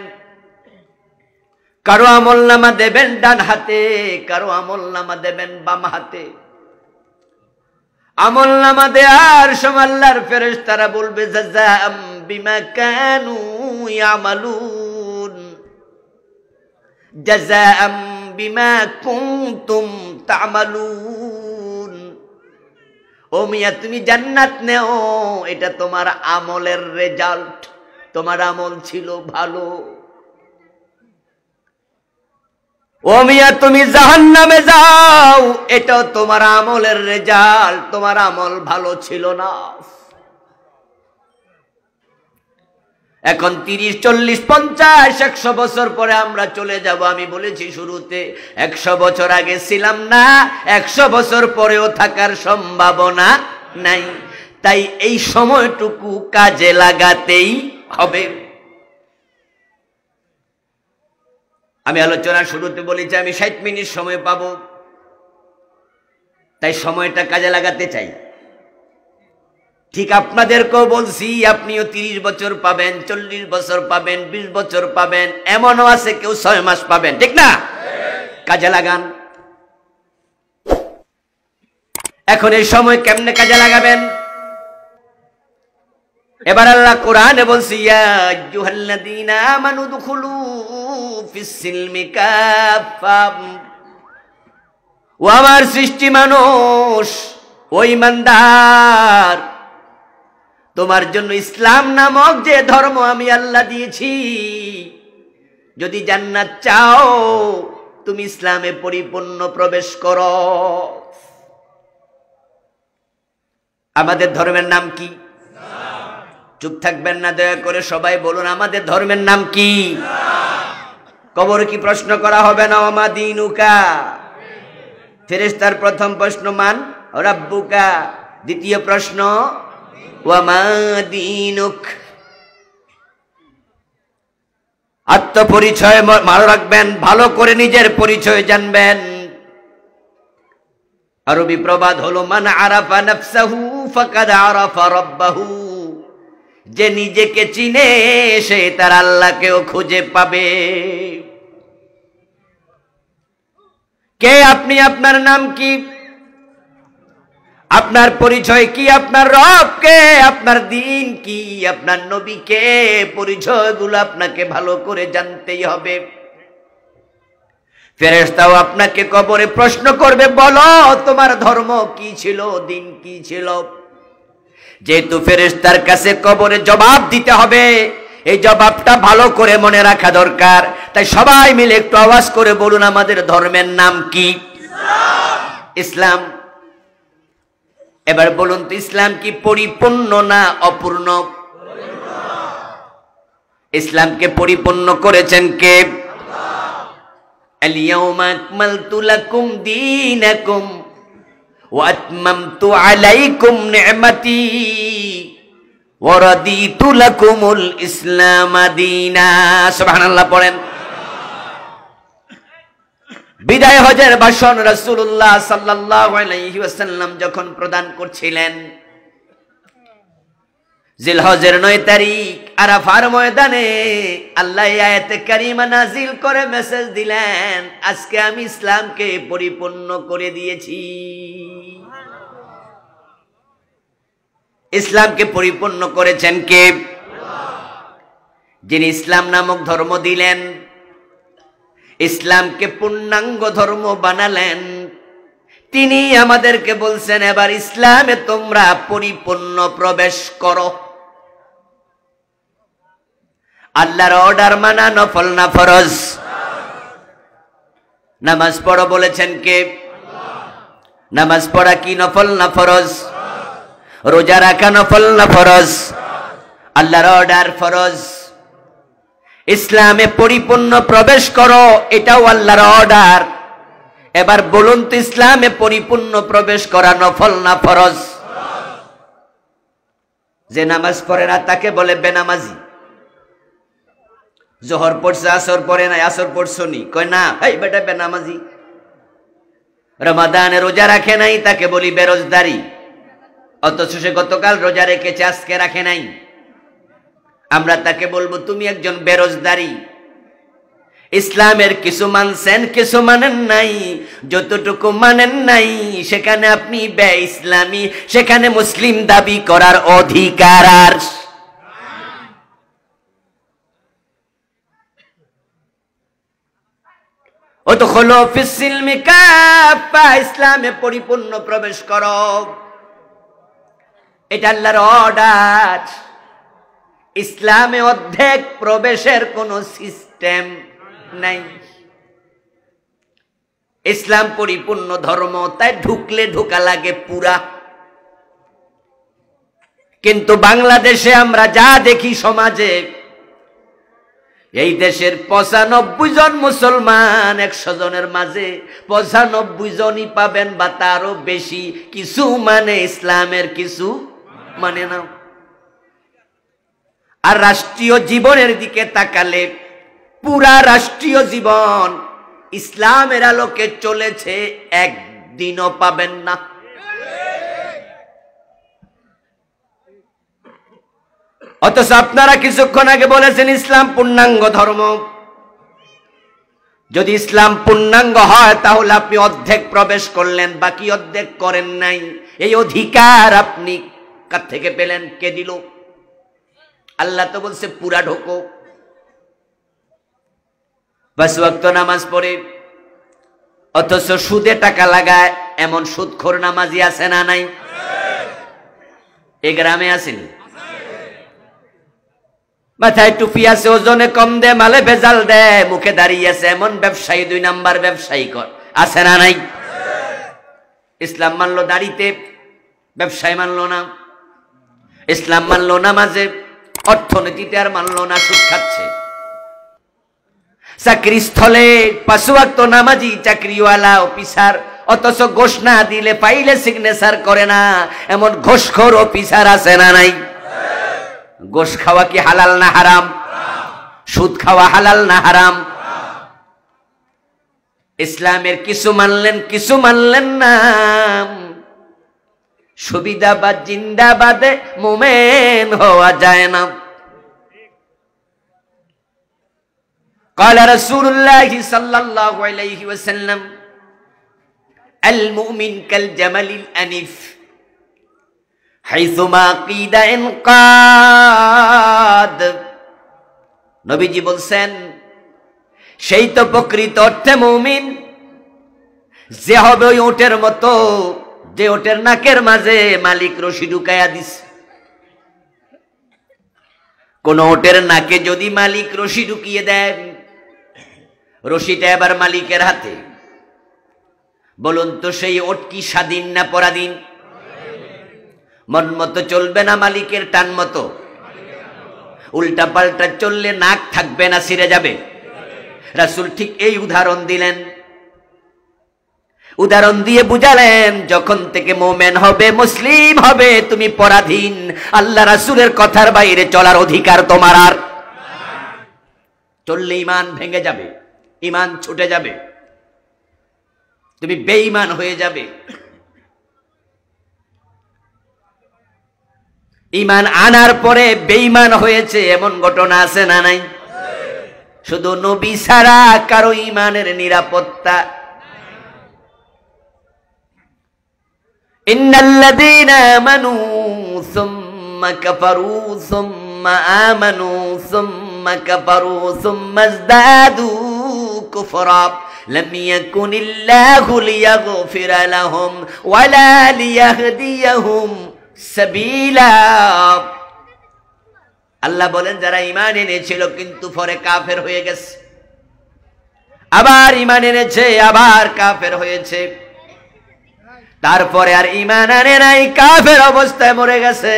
কারো আমলনামা দেবেন ডান হাতে, কারো আমলনামা দেবেন বাম হাতে। আমলনামা দেওয়ার সময় আল্লাহর ফেরেশতারা বলবে জাযাআম বিমা কানু ইয়ামালুন, জাযাআম বিমা কুনতুম তা'মালুন। ও মিয়া তুমি জান্নাত নেও, এটা তোমার আমলের রেজাল্ট, তোমার আমল ছিল ভালো। ও মিয়া তুমি জাহান্নামে যাও, এটাও তোমার আমলের রেজাল্ট, তোমার আমল ভালো ছিল না। এখন 30, 40, 50, 100 বছর পরে আমরা চলে যাব। আমি বলেছি শুরুতে 100 বছর আগে ছিলাম না, 100 বছর পরেও থাকার সম্ভাবনা নাই। তাই এই সময়টুকু কাজে লাগাতেই হবে। আমি আলোচনার শুরুতে বলেছি আমি 60 মিনিট সময় পাবো, তাই সময়টা কাজে লাগাতে চাই। ঠিক আপনাদেরকেও বলছি, আপনিও 30 বছর পাবেন, 40 বছর পাবেন, 20 বছর পাবেন, এমনও আছে কেউ 6 মাস পাবেন, ঠিক না? কাজে লাগান। এখন এই সময় কেমনে কাজে লাগাবেন? এবার আল্লাহ কোরআনে বলছে, ইয়া আইয়ুহাল্লাযীনা আমানু দুখুলু ফিস-সিলমি কাফা। ও আমার সৃষ্টি মানুষ, ও ঈমানদার, তোমার জন্য ইসলাম নামক যে ধর্ম আমি আল্লাহ দিয়েছি, যদি জান্নাত চাও তুমি ইসলামে পরিপূর্ণ প্রবেশ করো। আমাদের ধর্মের নাম কি? চুপ থাকবেন না, দয়া করে সবাই বলুন আমাদের ধর্মের নাম কি? কবরে কি প্রশ্ন করা হবে না? ওমা দীনুকা। ফেরেশতার প্রথম প্রশ্ন মান রাব্বুকা, দ্বিতীয় প্রশ্ন ওয়ামা দীনুক। আত্মপরিচয় ভালো রাখবেন, ভালো করে নিজের পরিচয় জানবেন। আরবি প্রবাদ হলো মান আরাফা নাফসাহু ফাকাদ আরাফা রাব্বাহু। যে নিজেকে চিনে সে তার আল্লাহকেও খুঁজে পাবে। কে আপনি? আপনার নাম কি? আপনার পরিচয় কি, আপনার রবকে, আপনার দিন কি, আপনার নবীকে, পরিচয়গুলো আপনাকে ভালো করে জানতেই হবে। ফেরেশতাও আপনাকে কবরে প্রশ্ন করবে, বলো তোমার ধর্ম কি ছিল, দিন কি ছিল। যেহেতু ফেরেশতার কাছে কবরে জবাব দিতে হবে, এই জবাবটা ভালো করে মনে রাখা দরকার। তাই সবাই মিলে একটু আওয়াজ করে বলুন, আমাদের ধর্মের নাম কি? ইসলাম। এবার বলুন তো, ইসলাম কি পরিপূর্ণ না অপূর্ণ? ইসলামকে পরিপূর্ণ করেছেন কে? আল-ইয়াওমা আকমালতু লাকুম দীনাকুম ওয়া আতমামতু আলাইকুম নি'মাতি ওয়া রাদিতু লাকুমুল ইসলাম দীনা। সুবহানাল্লাহ পড়েন। বিদায় হজের ভাষণ রাসূলুল্লাহ সাল্লাল্লাহু আলাইহি ওয়াসাল্লাম যখন প্রদান করছিলেন, জিলহজের 9 তারিখ আরাফার ময়দানে আল্লাহ আয়াতে কারিমা নাজিল করে মেসেজ দিলেন, আজকে আমি ইসলামকে পরিপূর্ণ করে দিয়েছি। ইসলামকে পরিপূর্ণ করেছেন কে? যিনি ইসলাম নামক ধর্ম দিলেন, ইসলামকে পূর্ণাঙ্গ ধর্ম বানালেন, তিনি আমাদেরকে বলছেন, এবার ইসলামে তোমরা পরিপূর্ণ প্রবেশ করো। আল্লাহর অর্ডার মানা নফল না ফরজ? নামাজ পড়ো বলেছেন কে? নামাজ পড়া কি নফল না ফরজ? রোজা রাখা নফল না ফরজ? আল্লাহর অর্ডার ফরজ। ইসলামে পরিপূর্ণ প্রবেশ করো, এটাও আল্লাহর অর্ডার। এবার বলুন তো, ইসলামে পরিপূর্ণ প্রবেশ করা নফল না ফরজ? যে নামাজ পড়ে না তাকে বলে বেনামাজি। জোহর পড়ছে, আসর পড়ে নাই, আসর পড়ছো নি, কয় না, এই বেটা বেনামাজি। রমাদানে রোজা রাখে নাই, তাকে বলি বেরোজদারি। অথচ সে গতকাল রোজা রেখেছে, আজকে রাখে নাই, আমরা তাকে বলবো তুমি একজন বেরোজদারি। ইসলামের কিছু মানছেন, কিছু মানেন নাই। যতটুকু মানেন নাই সেখানে আপনি বে ইসলামী, সেখানে মুসলিম দাবি করার অধিকার আর। উদখুলু ফিস-সিলমি কাফা, ইসলামে পরিপূর্ণ প্রবেশ করো, এটা আল্লাহর অর্ডার। ইসলামে অর্ধেক প্রবেশের কোনো সিস্টেম নাই। ইসলাম পরিপূর্ণ ধর্ম, তাই ঢুকলে ঢোকা লাগে পুরা। কিন্তু বাংলাদেশে আমরা যা দেখি সমাজে, এই দেশের 95 জন মুসলমান 100 জনের মাঝে 95 জনই পাবেন বা তারও বেশি কিছু মানে ইসলামের, কিছু মানে না। আর রাষ্ট্রীয় জীবনের দিকে তাকালে পুরা রাষ্ট্রীয় জীবন ইসলামের আলোকে চলেছে, একদিনও পাবেন না। অথচ আপনারা কিছুক্ষণ আগে বলেছেন ইসলাম পূর্ণাঙ্গ ধর্ম। যদি ইসলাম পূর্ণাঙ্গ হয় তাহলে আপনি অর্ধেক প্রবেশ করলেন, বাকি অর্ধেক করেন নাই। এই অধিকার আপনি কার থেকে পেলেন? কে দিল? আল্লাহ তো বলছে পুরা ঢোকো। 5 ওয়াক্ত নামাজ পড়ে অথচ সুদে টাকা লাগায় এমন সুদখোর নামাজি আছে না নাই? এই গ্রামে আসেনি? মাথায় টুপি আছে, ওজনে কম দে, মালে ভেজাল দেয়, মুখে দাঁড়িয়ে আছে এমন ব্যবসায়ী, 2 নাম্বার ব্যবসায়ী কর আছে না নাই? ইসলাম মানলো দাড়িতে, ব্যবসায় মানলো না। ইসলাম মানলো নামাজে, অর্থনীতিতে আর মানলো না, সুদ খাচ্ছে। চাকরি স্থলে 5 ওয়াক্ত নামাজি, চাকরিওয়ালা অফিসার, অথচ ঘোষ না দিলে পাইলে সিগনেচার করে না, এমন ঘোষখোর অফিসার আছে না নাই? ঘোষ খাওয়া কি হালাল না হারাম? সুদ খাওয়া হালাল না হারাম? ইসলামের কিছু মানলেন, কিছু মানলেন না। সুবিধাবাদ জিন্দাবাদে মুমিন হওয়া যায় না। قال رسول الله صلى الله عليه وسلم المؤمن كالجمل الأنف হাইসুমা কিদা ইনকাদ, নবীজি বলছেন সেই তো প্রকৃত অর্থে মুমিন যে হবে ওই ওটের মতো, যে ওটের নাকের মাঝে মালিক রশি ঢুকাইয়া দিছে। কোন ওটের নাকে যদি মালিক রশি ঢুকিয়ে দেয়, রশিটা এবার মালিকের হাতে, বলুন তো সেই ওট কি স্বাধীন না পরাধীন? মন মতো চলবে না মালিকের টান মতো? উল্টা পাল্টা চললে নাক থাকবে না ছিঁড়ে যাবে? রাসূল ঠিক এই উদাহরণ দিলেন। উদাহরণ দিয়ে বুঝালেন যখন থেকে মোমেন হবে, মুসলিম হবে, তুমি পরাধীন, আল্লাহ রাসূলের কথার বাইরে চলার অধিকার তোমার আর। চললে ঈমান ভেঙে যাবে, ঈমান ছুটে যাবে, তুমি বেঈমান হয়ে যাবে। ঈমান আনার পরে বেঈমান হয়েছে এমন ঘটনা আছে না নাই? শুধু নবী ছাড়া কারো ঈমানের নিরাপত্তা। ইন্নাল্লাযীনা আমানু সুম্মা কাফারু সুম্মা আমানু সুম্মা কাফারু সুম্মা ইজদাদু কুফরা লাম ইয়াকুনিল্লাহু লিয়াগফিরা লাহুম ওয়ালা লিয়াহদিয়াহুম সাবিলা। আল্লাহ বলেন যারা ঈমান এনেছিল কিন্তু পরে কাফের হয়ে গেছে, আবার ঈমান এনেছে আবার কাফের হয়েছে, তারপরে আর ঈমান আনে নাই, কাফের অবস্থায় মরে গেছে,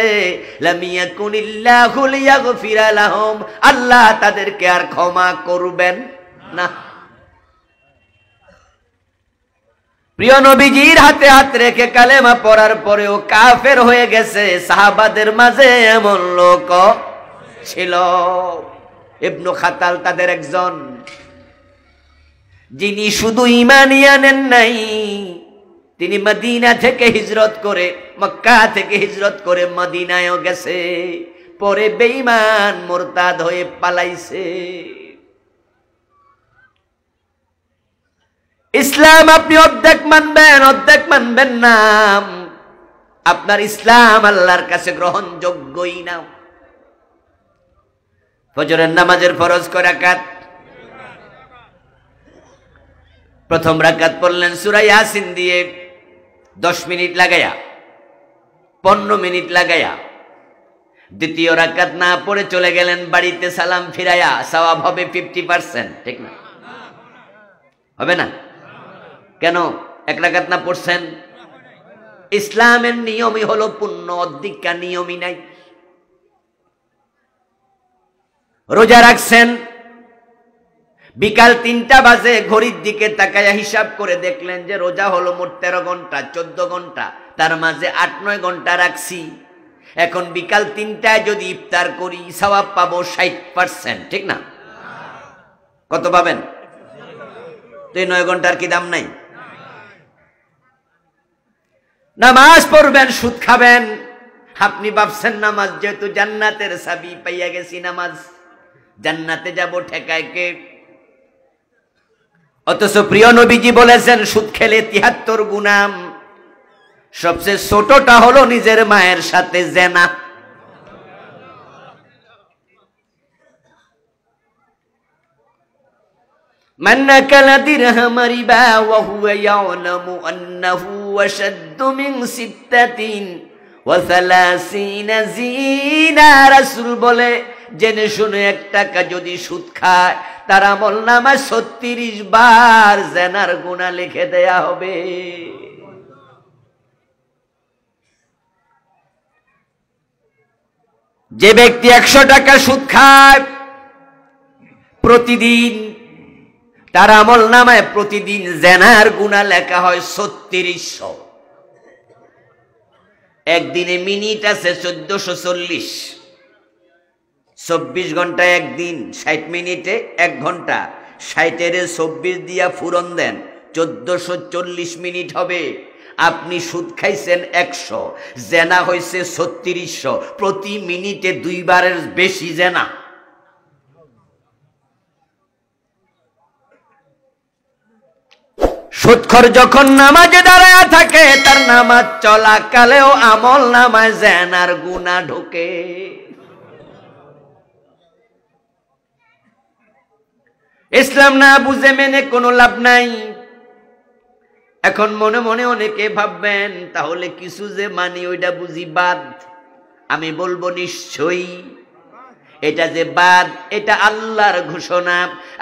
লাম ইয়াকুনিল্লাহু লিয়াগফিরা লাহুম, আল্লাহ তাদেরকে আর ক্ষমা করবেন না। প্রিয় নবীজির হাতে হাত রেখে কালেমা পড়ার পরেও কাফের হয়ে গেছে। সাহাবাদের মাঝে এমন লোক ছিল। ইবনু খাতাল তাদের একজন, যিনি শুধু ঈমানই আনেন নাই, তিনি মদিনা থেকে হিজরত করে, মক্কা থেকে হিজরত করে মদিনায়ও গেছে, পরে বেঈমান মুরতাদ হয়ে পালাইছে। ইসলাম আপনি অর্ধেক মানবেন, অর্ধেক মানবেন না, আপনার ইসলাম আল্লাহর কাছে গ্রহণযোগ্যই না। ফজরের নামাজের ফরজ কয় রাকাত? প্রথম রাকাত পড়লেন সূরা ইয়াসিন দিয়ে 10 মিনিট লাগায়া, 15 মিনিট লাগায়া। দ্বিতীয় রাকাত না পড়ে চলে গেলেন বাড়িতে সালাম ফিরায়া, সওয়াব হবে 50%, ঠিক না? হবে না? কেন? এক রাকাত না পড়ছেন? ইসলামের নিয়মই হলো পুণ্য, অধিকা নিয়মই নাই। রোজা রাখছেন, বিকাল 3টা বাজে, ঘড়ির দিকে তাকায়া হিসাব করে দেখলেন যে রোজা হলো মোট 13 ঘন্টা, 14 ঘন্টা, তার মাঝে 8-9 ঘন্টা রাখছি। এখন বিকাল 3টায় যদি ইফতার করি সওয়াব পাবো 60%, ঠিক না? কত পাবেন? তো এই 9 ঘন্টার কি দাম নাই? নামাজ পড়বেন, সুদ খাবেন। আপনি ভাবছেন নামাজ যেহেতু জান্নাতের চাবি, পাইয়া গেছি নামাজ, জান্নাতে যাব, ঠেকায় কে? অথচ প্রিয় নবীজি বলেছেন সুদ খেলে 73 গুনাহ, সবচেয়ে ছোটটা হলো নিজের মায়ের সাথে জেনা। من أكل درهم ربا وهو يعلم أنه أشد من 36 জিনা। রাসূল বলে জেনে শুনে 1 টাকা যদি সুদ খায় তার আমলনামায় 36 বার জেনার গুনাহ লিখে দেয়া হবে। যে ব্যক্তি 100 টাকা সুদ খায় প্রতিদিন, তার আমলনামায় প্রতিদিন জেনার গুনাহ লেখা হয় 3600। একদিনে মিনিট আছে 1440, 24 ঘন্টায় একদিন, 60 মিনিটে 1 ঘন্টা, 60-এর 24 দিয়া ফুরন দেন, 1440 মিনিট হবে। আপনি সুদ খাইছেন 100, জেনা হয়েছে 3600, প্রতি মিনিটে 2 বারের বেশি জেনা। সুদখোর যখন নামাজে দাঁড়ায় থাকে, তার নামাজ চলাকালেও আমল নামায় জেনার গুনাহ ঢোকে। ইসলাম না বুঝে মেনে কোনো লাভ নাই। এখন মনে মনে অনেকে ভাববেন তাহলে কিছু যে মানি ওইটা বুঝি বাদ। আমি বলবো নিশ্চয়ই এটা যে বাদ, এটা আল্লাহর ঘোষণা।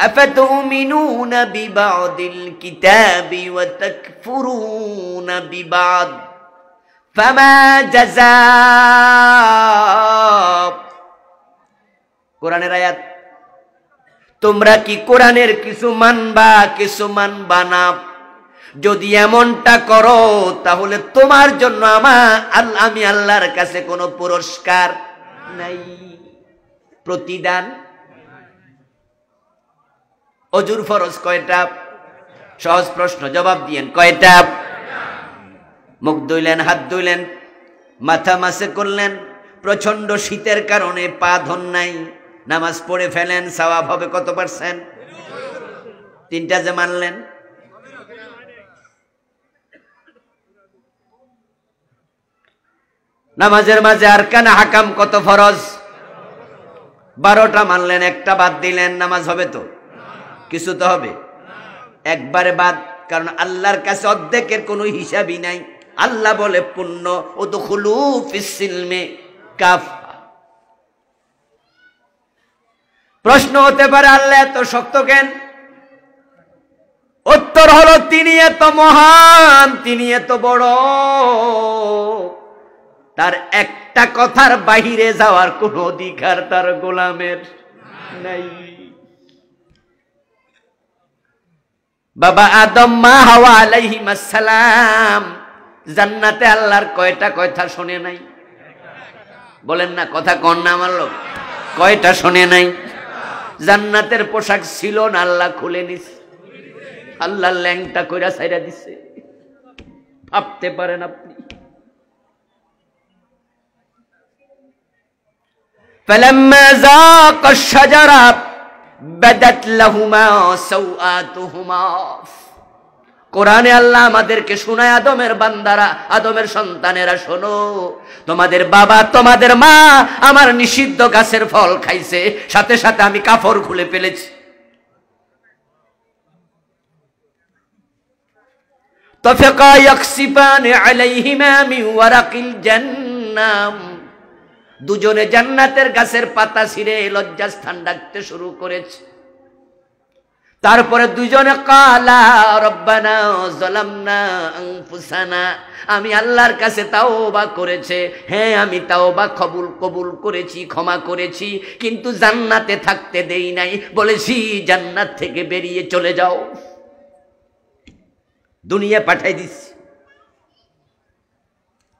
আফাতুমিনুনা বিবাদিল কিতাবি ওয়া তাকফুরুনা বিবাদ ফামা জাযাউ। কোরআনের আয়াত। তোমরা কি কোরআনের কিছু মানবা, কিছু মানবা না? যদি এমনটা করো তাহলে তোমার জন্য আমি আল্লাহর কাছে কোনো পুরস্কার নাই, প্রতিদান। অজুর ফরজ কয়টা? সহজ প্রশ্ন, জবাব দিয়েন। কয়টা? মুখ ধুইলেন, হাত ধুইলেন, মাথা মাসে করলেন, প্রচন্ড শীতের কারণে পা ধন নাই, নামাজ পড়ে ফেলেন, সওয়াব হবে কত পার্সেন্ট? 3টা যে মানলেন। নামাজের মাঝে আরকান হাকাম কত ফরজ? 12টা মানলেন, একটা বাদ দিলেন, নামাজ হবে তো? কিছু তো হবে। একবারে বাদ, কারণ আল্লাহর কাছে অর্ধেকের কোনো হিসাবই নাই। আল্লাহ বলে পুণ্য উদখুলু ফিস সিলমে কাফা। প্রশ্ন হতে পারে আল্লাহ এত শক্ত কেন? উত্তর হলো তিনি এত মহান, তিনি এত বড়, তার একটা কথার বাহিরে যাওয়ার কোন অধিকার তার গোলামের নাই। বাবা আদম, মা হাওয়া আলাইহিস সালাম জান্নাতে আল্লাহর কয়টা কথা শুনে নাই? বলেন না, কথা কন না আমার লোক। কয়টা শুনে নাই? জান্নাতের পোশাক ছিল না, আল্লাহ খুলে নিছে। আল্লাহ ল্যাংটা কইরা ছাইরা দিছে। ভাবতে পারেন আপনি? فلما ذاق الشجرة بدت لهما سوآتهما। কোরআনে আল্লাহ আমাদেরকে শোনায়, আদমের বান্দারা, আদমের সন্তানেরা, শোনো, তোমাদের বাবা, তোমাদের মা আমার নিষিদ্ধ গাছের ফল খাইছে, সাথে সাথে আমি কাপড় খুলে ফেলেছি। তাফাকা ইয়াকসিফান আলাইহিমা মিন ওয়ারাকিল জান্নাম। দুজনে জান্নাতের গাছের পাতা ছিঁড়ে লজ্জাস্থান ডাকতে শুরু করেছে। তারপরে দুজনে কালা রব্বানা যালামনা আনফুসানা, আমি আল্লাহর কাছে তাওবা করেছে। হ্যাঁ, আমি তাওবা কবুল করেছি, ক্ষমা করেছি, কিন্তু জান্নাতে থাকতে দেই নাই, বলেছি জান্নাত থেকে বেরিয়ে চলে যাও, দুনিয়া পাঠাই দিছি।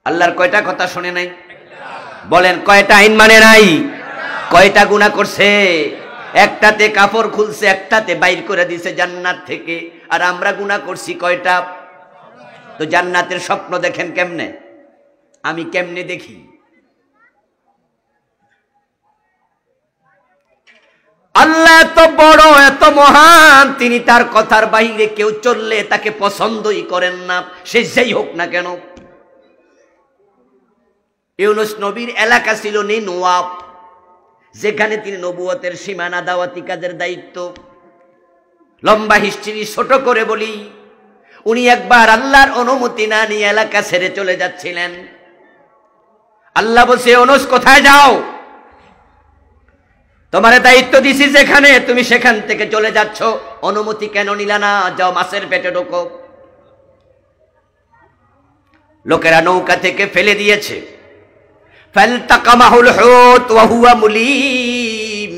আল্লাহর কয়টা কথা শুনে নাই? বলেন, কয়টা আইন মানে নাই? কয়টা গুনাহ করছে? একটাতে কাপড় খুলছে, একটাতে বাইর করে দিছে জান্নাত থেকে। আর আমরা গুনাহ করছি কয়টা? তো জান্নাতের স্বপ্ন দেখেন কেমনে? আমি কেমনে দেখি? আল্লাহ এত বড়, এত মহান, তিনি তার কথার বাইরে কেউ চললে তাকে পছন্দই করেন না, সে যেই হোক না কেন। ইউনূস নবীর এলাকা ছিল নিনওয়া, যেখানে তিনি নবুয়তের সীমানা, দাওয়াতি কাজের দায়িত্ব। লম্বা হিস্ট্রি ছোট করে বলি, উনি একবার আল্লাহর অনুমতি না নিয়ে এলাকা ছেড়ে চলে যাচ্ছিলেন। আল্লাহ বলছে, ইউনূস কোথায় যাও? তোমার দায়িত্ব দিছি যেখানে, তুমি সেখান থেকে চলে যাচ্ছ, অনুমতি কেন নিলা না? যাও মাছের পেটে ঢোকো। লোকেরা নৌকা থেকে ফেলে দিয়েছে। ফালতাকামাহুল হুত ওয়া হুয়া মুলিম।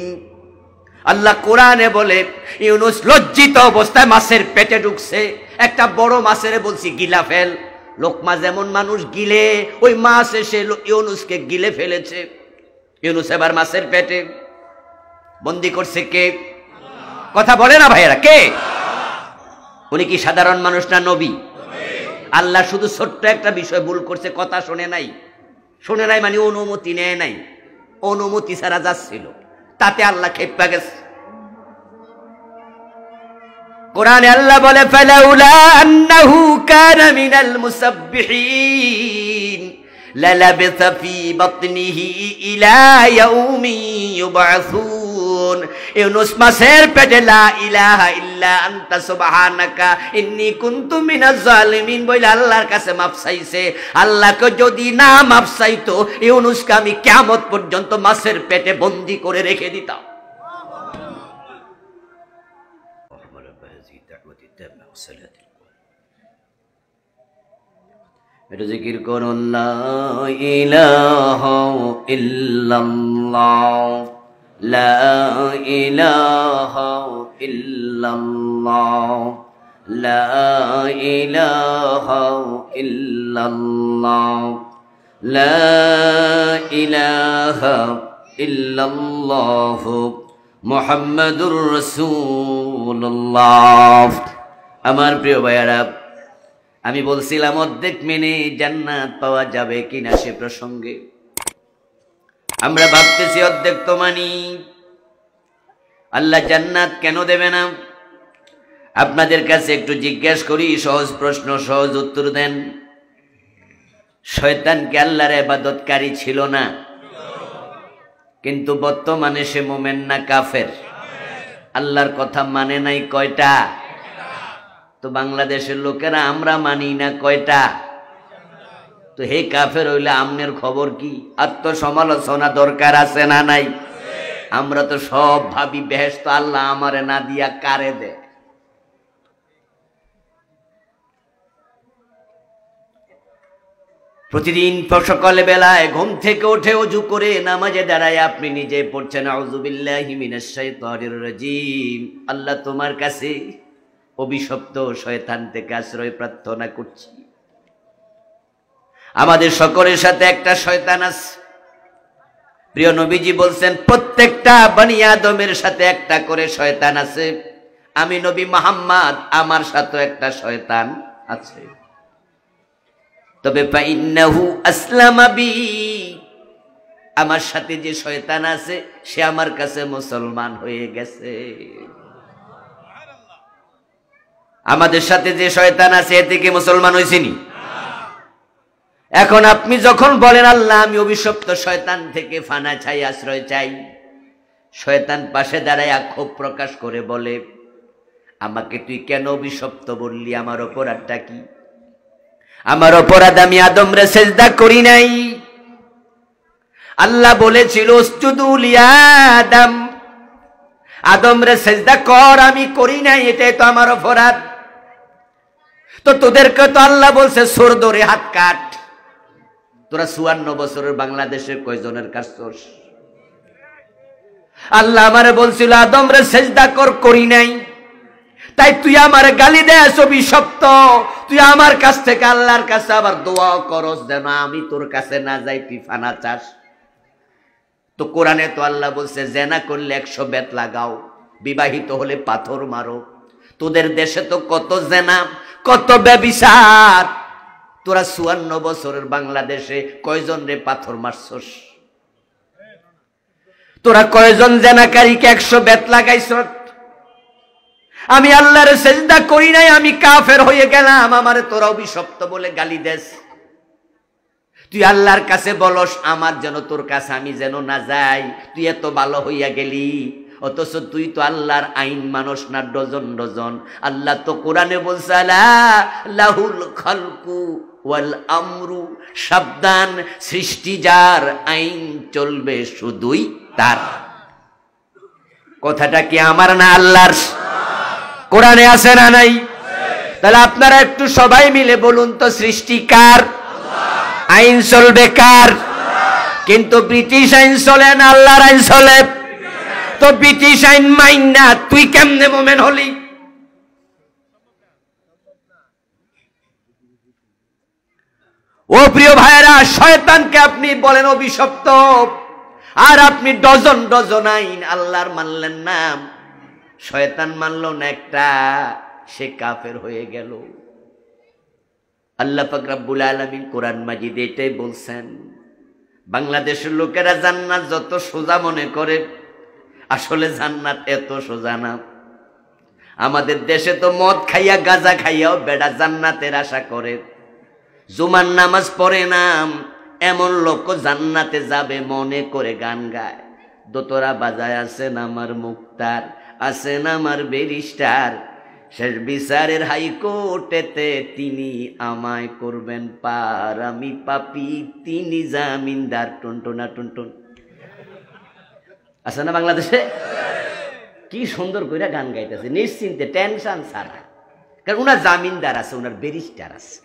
আল্লাহ কোরআনে বলে, ইউনূস লজ্জিত অবস্থায় মাছের পেটে ঢুকছে। একটা বড় মাছের বলছি গিলা ফেল। লোকমা যেমন মানুষ গিলে, ওই মাছ এসে ইউনূসকে গিলে ফেলেছে। ইউনূস এবার মাছের পেটে। বন্দি করছে কে? কথা বলে না ভাইয়েরা, কে? উনি কি সাধারণ মানুষ না নবী? আল্লাহ শুধু ছোট্ট একটা বিষয় ভুল করছে, কথা শোনে নাই। শোনে নাই মানে অনুমতি নেয় নাই, অনুমতি ছাড়া যাচ্ছিল, তাতে আল্লাহ খেপা গেছে। কোরআনে আল্লাহ বলে ফালাউলা আন্নাহু কানা মিনাল মুসাব্বিহিন লালাবিসা ফি বাতনিহি ইলা ইয়াউমি ইউবআসুন। ইউনূস মাছের পেটে লা ইলাহা ইল্লা আনতা সুবহানাকা ইন্নী কুনতু মিনাজ জালিমিন বলে আল্লাহর কাছে মাফ চাইছে। আল্লাহকে যদি না মাফ চাইতো ইউনূসকে আমি কিয়ামত পর্যন্ত মাছের পেটে বন্দী করে রেখে দিতাম। এটা জিকির করুন লা ইলাহা ইল্লাল্লাহ লা ইলাহা ইল্লাল্লাহ লা ইলাহা ইল্লাল্লাহ লা ইলাহা ইল্লাল্লাহ মুহাম্মাদুর রাসূলুল্লাহ। আমার প্রিয় ভাইয়ারা, আমি বলছিলাম অর্ধেক মেনে জান্নাত পাওয়া যাবে কিনা সে প্রসঙ্গে। আমরা ভাবতেছি অর্ধেক তো মানি, আল্লাহ জান্নাত কেন দেবে না? আপনাদের কাছে একটু জিজ্ঞেস করি, সহজ প্রশ্ন, সহজ উত্তর দেন। শয়তান কি আল্লাহর ইবাদতকারী ছিল না? কিন্তু বর্তমানে সে মুমিন না কাফের? আল্লাহর কথা মানে নাই কয়টা? তো বাংলাদেশের লোকেরা আমরা মানি না কয়টা? তো হে কাফের হইলে আমনের খবর কি? আত্মসমালোচনা দরকার আছে না নাই? আমরা তো সব ভাবি বেহেশত আল্লাহ আমারে না দিয়া কারে দে। প্রতিদিন সকালে বেলায় ঘুম থেকে উঠে ওযু করে নামাজে দাঁড়ায় আপনি নিজে পড়ছেন আউযু বিল্লাহি মিনাশ শাইতানির রাজিম। আল্লাহ তোমার কাছে অভিশপ্ত শয়তান থেকে আশ্রয় প্রার্থনা করছি। আমাদের সকলের সাথে একটা শয়তান আছে। প্রিয় নবীজি বলছেন প্রত্যেকটা বনি আদমের সাথে একটা করে শয়তান আছে। আমি নবী মুহাম্মদ, আমার সাথে একটা শয়তান আছে। তবে ফাইন্নাহু আসলামা বি, আমার সাথে যে শয়তান আছে সে আমার কাছে মুসলমান হয়ে গেছে। আমাদের সাথে যে শয়তান আছে এতে কি মুসলমান হয়েছেনি? এখন আপনি যখন বলেন আল্লাহ আমি অভিশপ্ত শয়তান থেকে ফানা চাই, আশ্রয় চাই, শয়তান পাশে দাঁড়ায় ক্ষোভ প্রকাশ করে বলে আমাকে তুই কেন অভিশপ্ত বললি? আমার অপরাধটা কি? আমার অপরাধ আমি আদমরে সেজদা করি নাই। আল্লাহ বলেছিল উসজুদু লিআদম, আদমরে সেজদা কর, আমি করি নাই, এটাই তো আমার অপরাধ। তো তোদেরকে তো আল্লাহ বলছে সোর ধরে হাত কাট। তোরা 54 বছরের বাংলাদেশের কয়জনের কাজ করছ? আল্লাহ আমারে বলছিল আদমরে সেজদা কর, করি নাই, তাই তুই আমার গালি দেস অভিশপ্ত। তুই আমার কাছ থেকে আল্লাহর কাছে আবার দোয়া করস যেন আমি তোর কাছে না যাই, তুই ফানা চাস। তো কোরআনে তো আল্লাহ বলছে জেনা করলে 100 বেত লাগাও, বিবাহিত হলে পাথর মারো। তোদের দেশে তো কত জেনা, কত ব্যভিচার। তোরা 54 বছরের বাংলাদেশে কয়জন রে পাথর মারছস? তোরা কয়জন জেনাকারীকে 100 বেত লাগাইছ? আমি আল্লাহর সেজদা করি নাই, আমি কাফের হয়ে গেলাম, আমারে তোরা অভিশপ্ত বলে গালি দেস। তুই আল্লাহর কাছে বলস আমার যেন তোর কাছে আমি যেন না যাই, তুই এত ভালো হইয়া গেলি, অথচ তুই তো আল্লাহর আইন মানুষ না ডজন ডজন। আল্লাহ তো কোরআনে বলছে আলা লাহুল খালকু ওয়াল আমরু, সাবধান, সৃষ্টি যার, আইন চলবে শুধুই তার। কথাটা কি আমার না আল্লাহর? কোরআনে আছে না নাই? তাহলে আপনারা একটু সবাই মিলে বলুন তো সৃষ্টি কার? আইন চলবে কার? কিন্তু ব্রিটিশ আইন চলে না আল্লাহর আইন চলে। তো ব্রিটিশ আইন মাইন না তুই কেমনে মোমেন হলি? ও প্রিয় ভাইয়েরা, শয়তানকে আপনি বলেন অভিশপ্ত, আর আপনি ডজন ডজন আইন আল্লাহর মানলেন না, শয়তান মানল না একটা, সে কাফের হয়ে গেল। আল্লাহ পাক রব্বুল আলামিন কোরআন মাজিদে এটাই বলছেন। বাংলাদেশের লোকেরা জান্নাত যত সোজা মনে করে, আসলে জান্নাত এত সোজা না। আমাদের দেশে তো মদ খাইয়া গাঁজা খাইয়াও বেড়া জান্নাতের আশা করে, জুমার নামাজ পড়ে না এমন লোক জান্নাতে যাবে মনে করে গান গায়, দোতরা বাজায় আছেন আমার মুক্তার, আছেন আমার ব্যারিস্টার, শেষ বিচারের হাইকোর্টেতে তিনি আমায় করবেন পার, আমি পাপী তিনি জামিনদার, টুনটুনা টুনটুন। আছে না বাংলাদেশে? কি সুন্দর করে গান গাইতেছে নিশ্চিন্তে, টেনশন ছাড়া, কারণ উনার জামিনদার আছে, উনার ব্যারিস্টার আছে।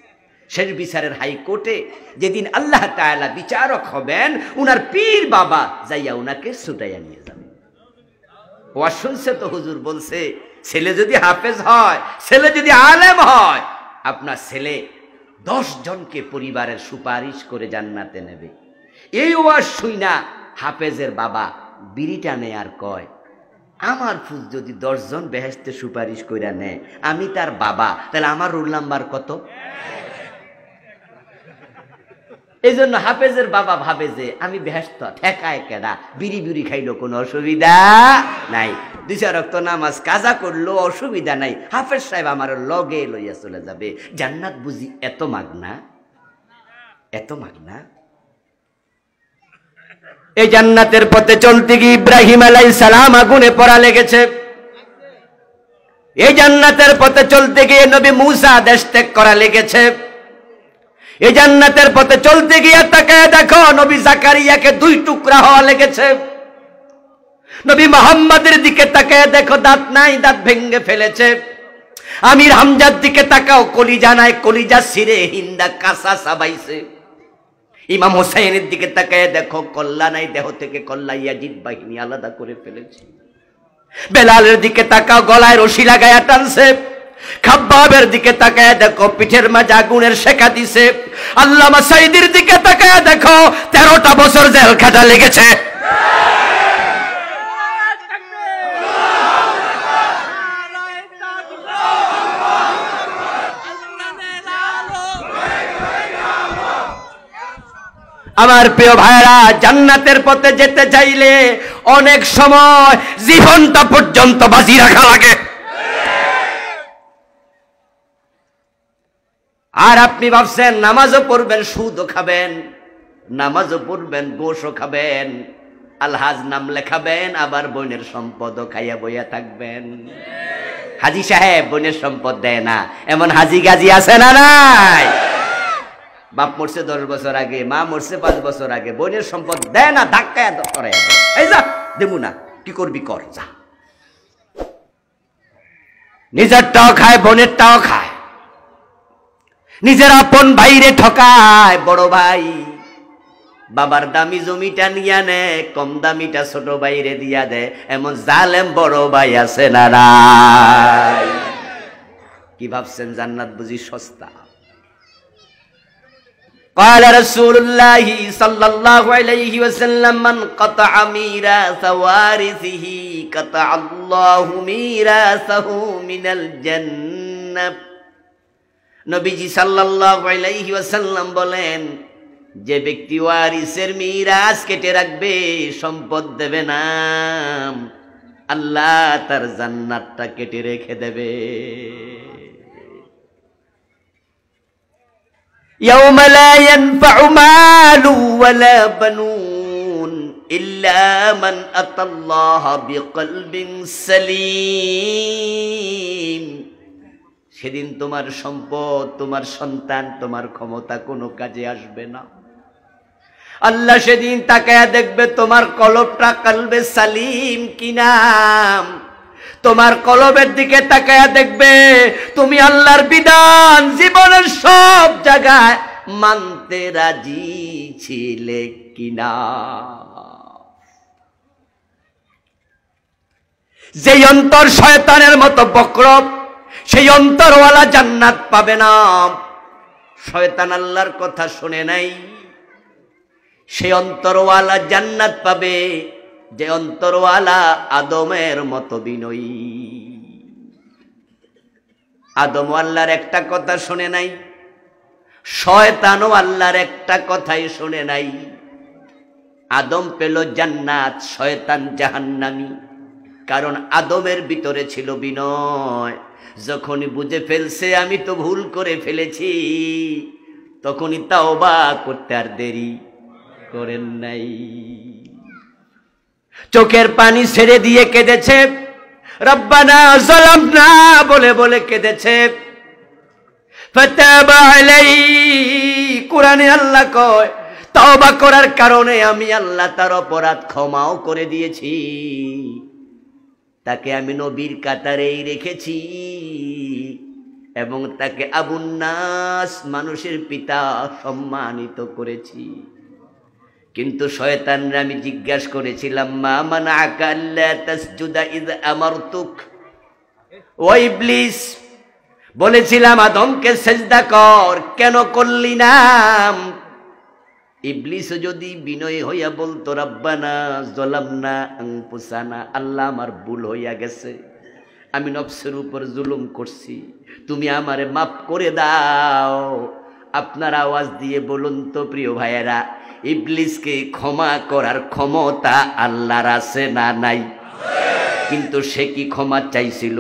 শেষ বিচারের হাইকোর্টে যেদিন আল্লাহ তাআলা বিচারক হবেন, উনার পীর বাবা যাইয়া উনাকে ছুটাইয়া নিয়ে যাবে। ওয়াজ শুনছে তো, হুজুর বলছে ছেলে যদি হাফেজ হয়, ছেলে যদি আলেম হয়, আপনার ছেলে 10 জনকে পরিবারের সুপারিশ করে জান্নাতে নেবে। এই ওয়াজ শুইনা হাফেজের বাবা বিড়িটা নেয় আর কয়, আমার ফুল যদি 10 জন বেহেশতে সুপারিশ কইরা নেয়, আমি তার বাবা, তাহলে আমার রোল নাম্বার কত? এই জন্য হাফেজের বাবা ভাবে যে আমি বেহেশত ঠেকায় কেডা, বিড়ি বিড়ি খাইলো কোনো অসুবিধা নাই, 2 রক্ত নামাজ কাজা করলো অসুবিধা নাই, হাফেজ সাহেব আমার লগে লইয়া চলে যাবে। জান্নাত বুঝি এত মাগনা, এত মাগনা? এই জান্নাতের পথে চলতে গিয়ে ইব্রাহিম আলাইহিস সালাম আগুনে পড়া লেগেছে। এই জান্নাতের পথে চলতে গিয়ে নবী মুসা দেশ ত্যাগ করা লেগেছে। এই জান্নাতের পথে চলতে গিয়ে তাকায় দেখো নবী জাকারিয়াকে 2 টুকরা হওয়া লেগেছে। নবী মুহাম্মাদের দিকে তাকায় দেখো দাঁত নাই, দাঁত ভেঙে ফেলেছে। আমির হামজার দিকে তাকাও, কলিজা নাই, কলিজা ছিঁড়ে হিন্দা কাঁচা চাবাইছে। ইমাম হোসেনের দিকে তাকায় দেখো কল্লা নাই, দেহ থেকে কল্লা ইয়াজিদ বাহিনী আলাদা করে ফেলেছে। বেলালের দিকে তাকাও, গলায় রশি লাগায়া টানছে। খাব্বাবের দিকে তাকায় দেখো পিঠের মাঝে আগুনের শেখা দিছে। আল্লামা সাইদির দিকে তাকায় দেখো 13টা বছর জেল খাটা লেগেছে। আমার প্রিয় ভাইরা, জান্নাতের পথে যেতে চাইলে অনেক সময় জীবনটা পর্যন্ত বাজি রাখা লাগে। আর আপনি ভাবছেন নামাজও পড়বেন, সুদও খাবেন, নামাজও পড়বেন, গোশও খাবেন, আলহাজ নাম লেখাবেন, আবার বোনের সম্পদও খাইয়া বইয়া থাকবেন। হাজি সাহেব বোনের সম্পদ দেয় না, এমন হাজি গাজি আছে না নাই? বাপ মরছে 10 বছর আগে, মা মরছে 5 বছর আগে, বোনের সম্পদ দেয় না, ধাক্কায় করে এই যা দেবো না, কি করবি কর যা। নিজেরটাও খায়, বোনেরটাও খায়, নিজের আপন ভাইরে ঠকায়। বড় ভাই বাবার দামি জমিটা নিয়া নেয়, কম দামিটা ছোট ভাইরে দিয়া দেয়, এমন জালেম বড় ভাই আছে না নাই? কি ভাবছেন জান্নাত বুঝি সস্তা? قال رسول الله صلى الله عليه وسلم من قطع ميراث وارثه قطع الله ميراثه من الجنة। নবীজি সাল্লাল্লাহু আলাইহি ওয়াসাল্লাম বলেন, যে ব্যক্তি ওয়ারিসের মিরাস কেটে রাখবে, সম্পদ দেবে না, আল্লাহ তার জান্নাতটা কেটে রেখে দেবে। يوم لا ينفع مال ولا بنون إلا من أتى الله بقلب سليم। সেদিন তোমার সম্পদ, তোমার সন্তান, তোমার ক্ষমতা কোনো কাজে আসবে না। আল্লাহ সেদিন তাকায়া দেখবে তোমার কলবটা কলবে সালিম কিনা। তোমার কলবের দিকে তাকায়া দেখবে তুমি আল্লাহর বিধান জীবনের সব জায়গায় মানতে রাজি ছিলে কিনা। যেই অন্তর শয়তানের মতো বক্র, সেই অন্তরওয়ালা জান্নাত পাবে না। শয়তান আল্লাহর কথা শুনে নাই, সেই অন্তরওয়ালা জান্নাত পাবে যে অন্তরওয়ালা আদমের মতো বিনয়ী। আদম আল্লাহর একটা কথা শুনে নাই, শয়তানও আল্লাহর একটা কথাই শুনে নাই। আদম পেল জান্নাত, শয়তান জাহান্নামী। কারণ আদমের ভিতরে ছিল বিনয়। যখনই বুঝে ফেলছে আমি তো ভুল করে ফেলেছি, তখনই তাওবা করতে আর দেরি করেন নাই। চোখের পানি ছেড়ে দিয়ে কেঁদেছে, রব্বানা যালামনা বলে বলে কেঁদেছে। ফাতাবা আলাইহি, কুরআনে আল্লাহ কয় তাওবা করার কারণে আমি আল্লাহ তার অপরাধ ক্ষমাও করে দিয়েছি। তাকে আমি নবীর কাতারেই রেখেছি এবং তাকে আবুন নাস, মানুষের পিতা সম্মানিত করেছি। কিন্তু শয়তানরা আমি জিজ্ঞাসা করেছিলাম, মা মানাআকা আল্লা তাসজুদা ইয আমারতুক। ও ইবলিস, বলেছিলাম আদমকে সেজদা কর, কেন করলি না? ইবলিস যদি বিনয় হইয়া বলতো, রব্বানা যালামনা আনফুসানা, আল্লাহ আমার ভুল হইয়া গেছে, আমি নফসের উপর জুলুম করছি, তুমি আমারে মাফ করে দাও। আপনার আওয়াজ দিয়ে বলুন তো প্রিয় ভাইয়েরা, ইবলিসকে ক্ষমা করার ক্ষমতা আল্লাহর আছে না নাই? কিন্তু সে কি ক্ষমা চাইছিল?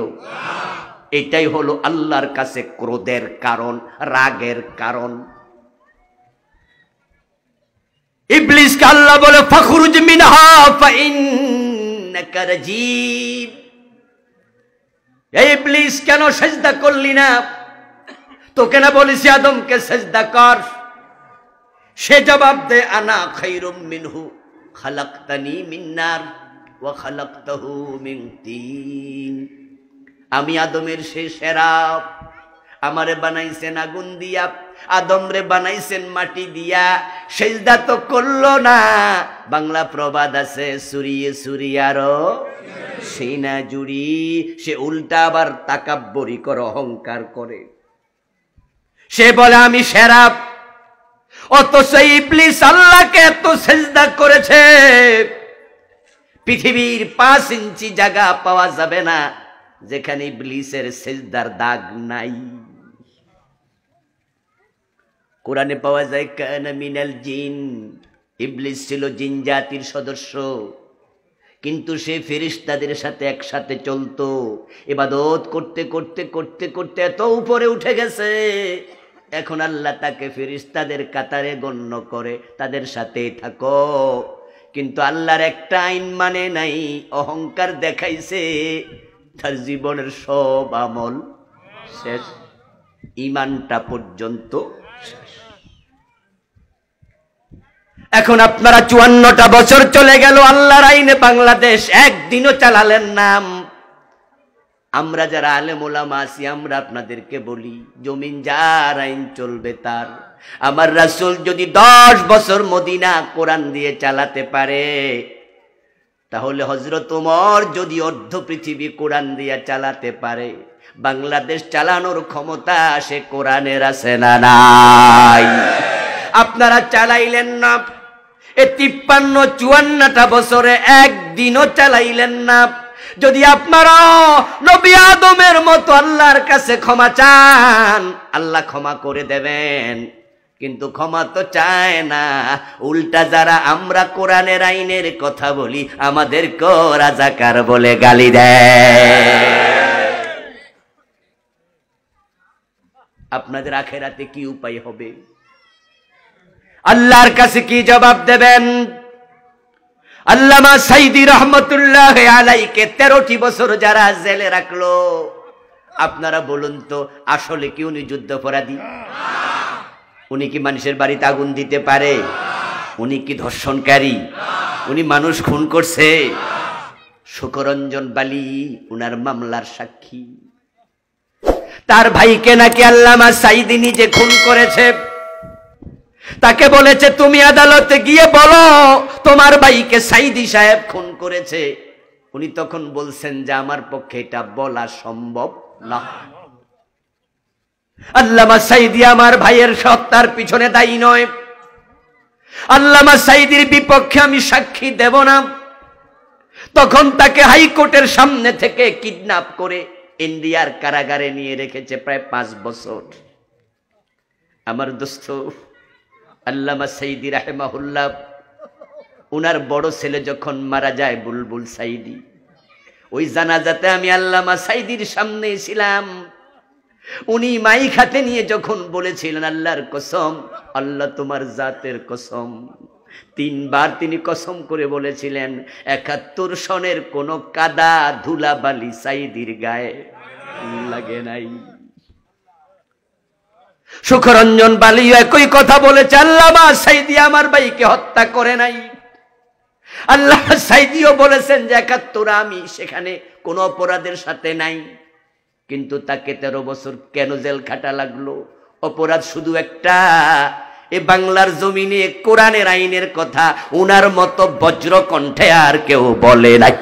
এটাই হলো আল্লাহর কাছে ক্রোধের কারণ, রাগের কারণ। ইবলিসকে আল্লাহ বলে, ফাখরুজ মিনহা ফাইন্নাকা রাজিম। এই ইবলিস, কেন সেজদা করলি না? তোকে না বলেছি আদমকে সেজদা কর? সে জবাব দে, আনা খায়রুম মিনহু খালাকতানি মিন নার ওয়া খালাকতাহু মিন তিন। আমি আদমের সে সেরা, আমারে বানাইছেন আগুন দিয়া, আদমরে বানাইছেন মাটি দিয়া। সেজদা তো করলো না। বাংলা প্রবাদ আছে, সুরিয়ে সুরিয়ারো সিনা জুড়ি। সে উল্টা আবার তাকাব্বরি করে, অহংকার করে। সে বলে আমি সেরা, অথচ ইবলিস আল্লাহকে এত সেজদা করেছে, পৃথিবীর 5 ইঞ্চি জায়গা পাওয়া যাবে না যেখানে ইবলিসের সেজদার দাগ নাই। কোরআনে পাওয়া যায়, কানা মিনাল জিন, ইবলিস ছিল জিন জাতির সদস্য, কিন্তু সে ফেরেশতাদের সাথে একসাথে চলতো। ইবাদত করতে করতে করতে করতে এত উপরে উঠে গেছে, এখন আল্লাহ তাকে ফেরেশতাদের কাতারে গণ্য করে, তাদের সাথেই থাকো। কিন্তু আল্লাহর একটা আইন মানে নাই, অহংকার দেখাইছে, তার জীবনের সব আমল শেষ, ঈমানটা পর্যন্ত শেষ। এখন আপনারা 54টা বছর চলে গেল, আল্লাহর আইনে বাংলাদেশ একদিনও চালালেন না। আমরা যারা আলেম ওলামা আছি, আমরা আপনাদেরকে বলি, জমিন যার, আইন চলবে তার। আমার রাসূল যদি 10 বছর মদিনা কোরআন দিয়ে চালাতে পারে, তাহলে হযরত ওমর যদি অর্ধ পৃথিবী কোরআন দিয়ে চালাতে পারে, বাংলাদেশ চালানোর ক্ষমতা সে কোরআনের আছে না নাই? আপনারা চালাইলেন না। এ 53-54টা বছরে একদিনও চালাইলেন না। যদি আপনারা নবী আদমের মতো আল্লাহর কাছে ক্ষমা চান, আল্লাহ ক্ষমা করে দেবেন, কিন্তু ক্ষমা তো চায় না। উল্টা যারা আমরা কোরআনের আইনের কথা বলি, আমাদেরকেও রাজাকার বলে গালি দেয়। আপনাদের আখেরাতে কি উপায় হবে? আল্লাহর কাছে কি জবাব দেবেন? আল্লামা সাইদি রহমতুল্লাহ আলাইকে 13টি বছর যারা জেলে রাখলো, আপনারা বলুন তো, আসলে কি উনি যুদ্ধাপরাধী? উনি কি মানুষের বাড়িতে আগুন দিতে পারে? উনি কি ধর্ষণকারী? উনি মানুষ খুন করছে? শুকরঞ্জন বালি উনার মামলার সাক্ষী। তার ভাইকে নাকি আল্লামা সাইদি নিজে খুন করেছে। তাকে বলেছে, তুমি আদালতে গিয়ে বলো তোমার ভাইকে সাইদি সাহেব খুন করেছে। উনি তখন বলছেন যে আমার পক্ষে এটা বলা সম্ভব না। আল্লামা সাইদি আমার ভাইয়ের হত্যার পিছনে দায়ী নয়। আল্লামা সাইদির বিপক্ষে আমি সাক্ষী দেব না। তখন তাকে হাইকোর্টের সামনে থেকে কিডন্যাপ করে ইন্ডিয়ার কারাগারে নিয়ে রেখেছে প্রায় 5 বছর। আমার দোস্ত আল্লামা সাইদি রাহিমাহুল্লাহ, উনার বড় ছেলে যখন মারা যায়, বুলবুল সাইদি, ওই জানাজাতে আমি আল্লামা সাইদির সামনে ছিলাম। উনি মাইক হাতে নিয়ে যখন বলেছিলেন আল্লাহর কসম, আল্লাহ তোমার জাতের কসম, 3 বার তিনি কসম করে বলেছিলেন 71 সনের কোন কাদা ধুলাবালি সাইদির গায়ে লাগে নাই। সুখরঞ্জন বালিও একই কথা বলেছে, আল্লামা সাইদি আমার ভাইকে হত্যা করে নাই। আল্লামা সাইদিও বলেছেন যে 71 আমি সেখানে কোন অপরাধের সাথে নাই, কিন্তু তাকে 13 বছর কেন জেল খাটা লাগলো? অপরাধ শুধু একটা, এ বাংলার জমিনে কোরআনের আইনের কথা উনার মতো বজ্র কণ্ঠে আর কেউ বলে নাই।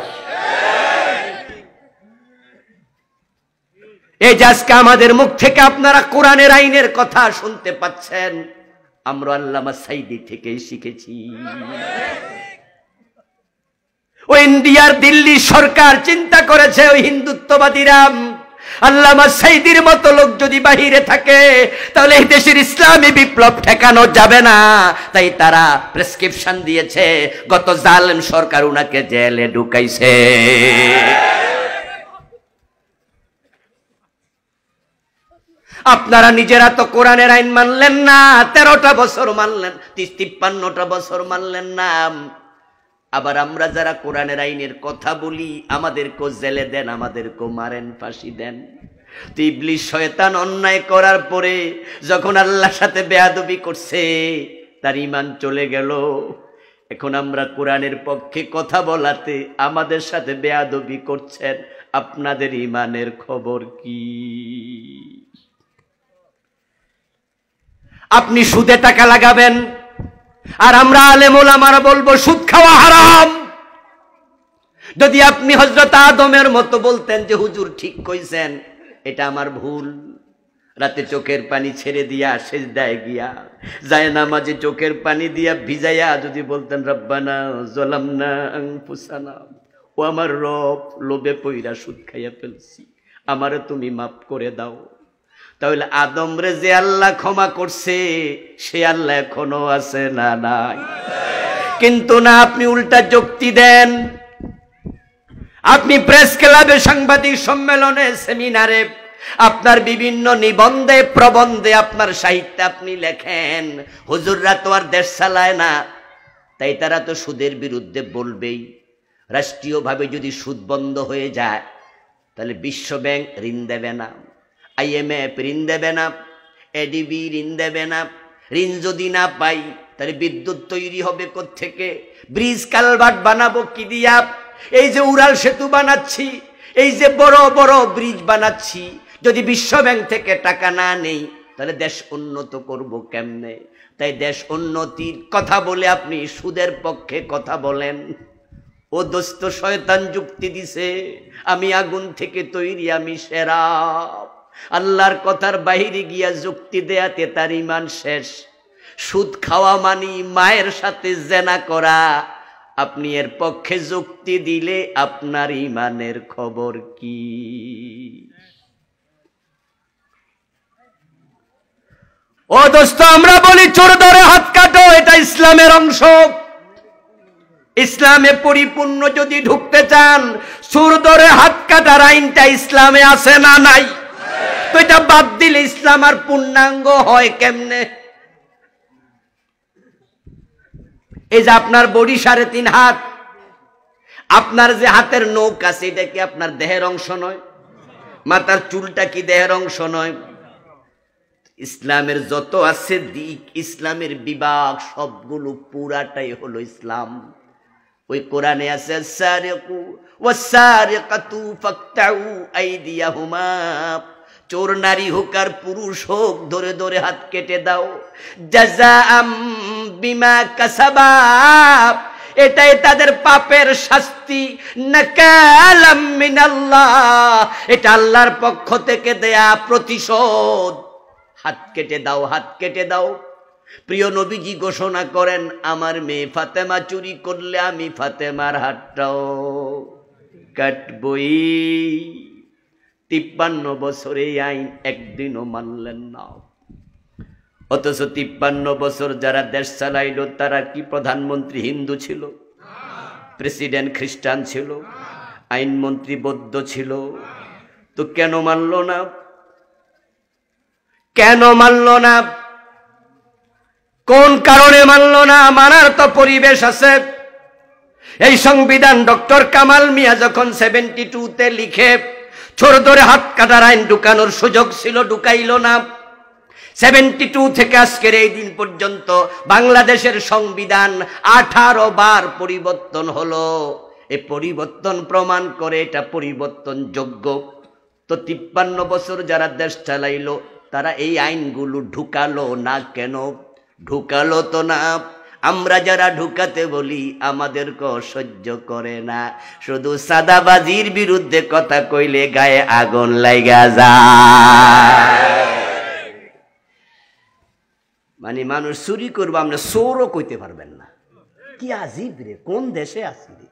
এই যে আজকে আমাদের মুখ থেকে আপনারা কোরআনের আইনের কথা শুনতে পাচ্ছেন, আমরা আল্লামা সাইদি থেকেই শিখেছি। ওই ইন্ডিয়ার দিল্লি সরকার চিন্তা করেছে ওই হিন্দুত্ববাদীরা আল্লামা সাইদির মতো লোক যদি বাহিরে থাকে তাহলে এই দেশের ইসলামী বিপ্লব ঠেকানো যাবে না। তাই তারা প্রেসক্রিপশন দিয়েছে, গত জালেম সরকার উনাকে জেলে ঢুকাইছে। আপনারা নিজেরা তো কোরআনের আইন মানলেন না, 13টা বছর মানলেন, 53টা বছর মানলেন না। আবার আমরা যারা কোরআনের আইনের কথা বলি আমাদেরকেও জেলে দেন, আমাদেরকেও মারেন, ফাঁসি দেন। তো ইবলিস শয়তান অন্যায় করার পরে যখন আল্লাহর সাথে বেয়াদবি করছে তার ঈমান চলে গেল। এখন আমরা কোরআনের পক্ষে কথা বলাতে আমাদের সাথে বেয়াদবি করছেন, আপনাদের ঈমানের খবর কি? আপনি সুদে টাকা লাগাবেন আর আমরা আলেম ওলামারা বলবো সুদ খাওয়া হারাম। যদি আপনি হযরত আদমের মতো বলতেন যে হুজুর ঠিক কইছেন, এটা আমার ভুল, রাতে চোখের পানি ছেড়ে দিয়া সেজদায় গিয়া যায় নামাজে চোখের পানি দিয়া ভিজাইয়া যদি বলতেন রব্বানা যালামনা আনফুসানা, ও আমার রব লোভে পইরা সুদ খাইয়া ফেলছি, আমারে তুমি মাফ করে দাও, তাহলে আদমরে যে আল্লাহ ক্ষমা করছে সে আল্লাহ এখনো আছে না নাই? কিন্তু না, আপনি উল্টা যুক্তি দেন। আপনি প্রেস ক্লাবে, সাংবাদিক সম্মেলনে, সেমিনারে, আপনার বিভিন্ন নিবন্ধে, প্রবন্ধে, আপনার সাহিত্যে আপনি লেখেন হুজুররা তো আর দেশ চালায় না, তাই তারা তো সুদের বিরুদ্ধে বলবেই। রাষ্ট্রীয়ভাবে যদি সুদ বন্ধ হয়ে যায় তাহলে বিশ্ব ব্যাংক ঋণ দেবে না, IMF ঋণ দেবে না, ADB ঋণ দেবে না। ঋণ যদি না পাই তাহলে বিদ্যুৎ তৈরি হবে কোত্থেকে? ব্রিজ কালভার্ট বানাবো কি দিয়া? এই যে উড়াল সেতু বানাচ্ছি, এই যে বড় বড় ব্রিজ বানাচ্ছি, যদি বিশ্ব ব্যাংক থেকে টাকা না নেই তাহলে দেশ উন্নত করব কেমনে? তাই দেশ উন্নতির কথা বলে আপনি সুদের পক্ষে কথা বলেন। ও দোস্ত, শয়তান যুক্তি দিছে আমি আগুন থেকে তৈরি, আমি সেরা। আল্লাহর কথার বাহিরে গিয়া যুক্তি দেয়াতে তার ঈমান শেষ। সুদ খাওয়া মানি মায়ের সাথে জেনা করা। আপনি এর পক্ষে যুক্তি দিলে আপনার ঈমানের খবর কি? ও দোস্ত, আমরা বলি চোর ধরে হাত কাটো, এটা ইসলামের অংশ। ইসলামে পরিপূর্ণ যদি ঢুকতে চান, চোর ধরে হাত কাটার আইনটা ইসলামে আছে না নাই? তো এটা বাদ দিলে ইসলাম আর পূর্ণাঙ্গ হয় কেমনে? এই যে আপনার বডি 3.5 হাত, আপনার যে হাতের নখ আছে এটা কি আপনার দেহের অংশ নয়? মাথার চুলটা কি দেহের অংশ নয়? ইসলামের যত আছে দিক, ইসলামের বিভাগ, সবগুলো পুরাটাই হলো ইসলাম। ওই কোরআনে আছে সারিকু ওয়াসারিকাতু ফাকতাউ আইদিয়াহুমা, চোর নারী হোক আর পুরুষ হোক ধরে ধরে হাত কেটে দাও। জাযাআম বিমা কাসাবা, এটাই তাদের পাপের শাস্তি। নাকালাম মিনাল্লাহ, এটা আল্লাহর পক্ষ থেকে দেয়া প্রতিশোধ। হাত কেটে দাও, হাত কেটে দাও। প্রিয় নবীজি ঘোষণা করেন, আমার মেয়ে ফাতেমা চুরি করলে আমি ফাতেমার হাতটাও কাটবই। 53 বছরে আইন একদিনও মানলেন না। অথচ 53 বছর যারা দেশ চালাইল তারা কি প্রধানমন্ত্রী হিন্দু ছিল? প্রেসিডেন্ট খ্রিস্টান ছিল? আইনমন্ত্রী বদ্ধ ছিল, তো কেন মানল না? কেন মানল না? কোন কারণে মানল না? মানার তো পরিবেশ আছে। এই সংবিধান ডক্টর কামাল মিয়া যখন 72-তে লিখে ছোট ধরে হাত কাটার আইন ঢুকানোর সুযোগ ছিল, ঢুকাইল না। 72 থেকে আজকের এই দিন পর্যন্ত বাংলাদেশের সংবিধান 18 বার পরিবর্তন হলো। এই পরিবর্তন প্রমাণ করে এটা পরিবর্তনযোগ্য। তো 53 বছর যারা দেশ চালাইলো তারা এই আইনগুলো ঢুকালো না কেন? ঢুকালো তো না। আমরা যারা ঢুকাতে বলি আমাদেরকে সহ্য করে না। শুধু সাদাবাজির বিরুদ্ধে কথা কইলে গায়ে আগুন লাগা যায়। মানে মানুষ চুরি করবো, আমরা চোরও কইতে পারবেন না। কি আজীব রে, কোন দেশে আছি রে।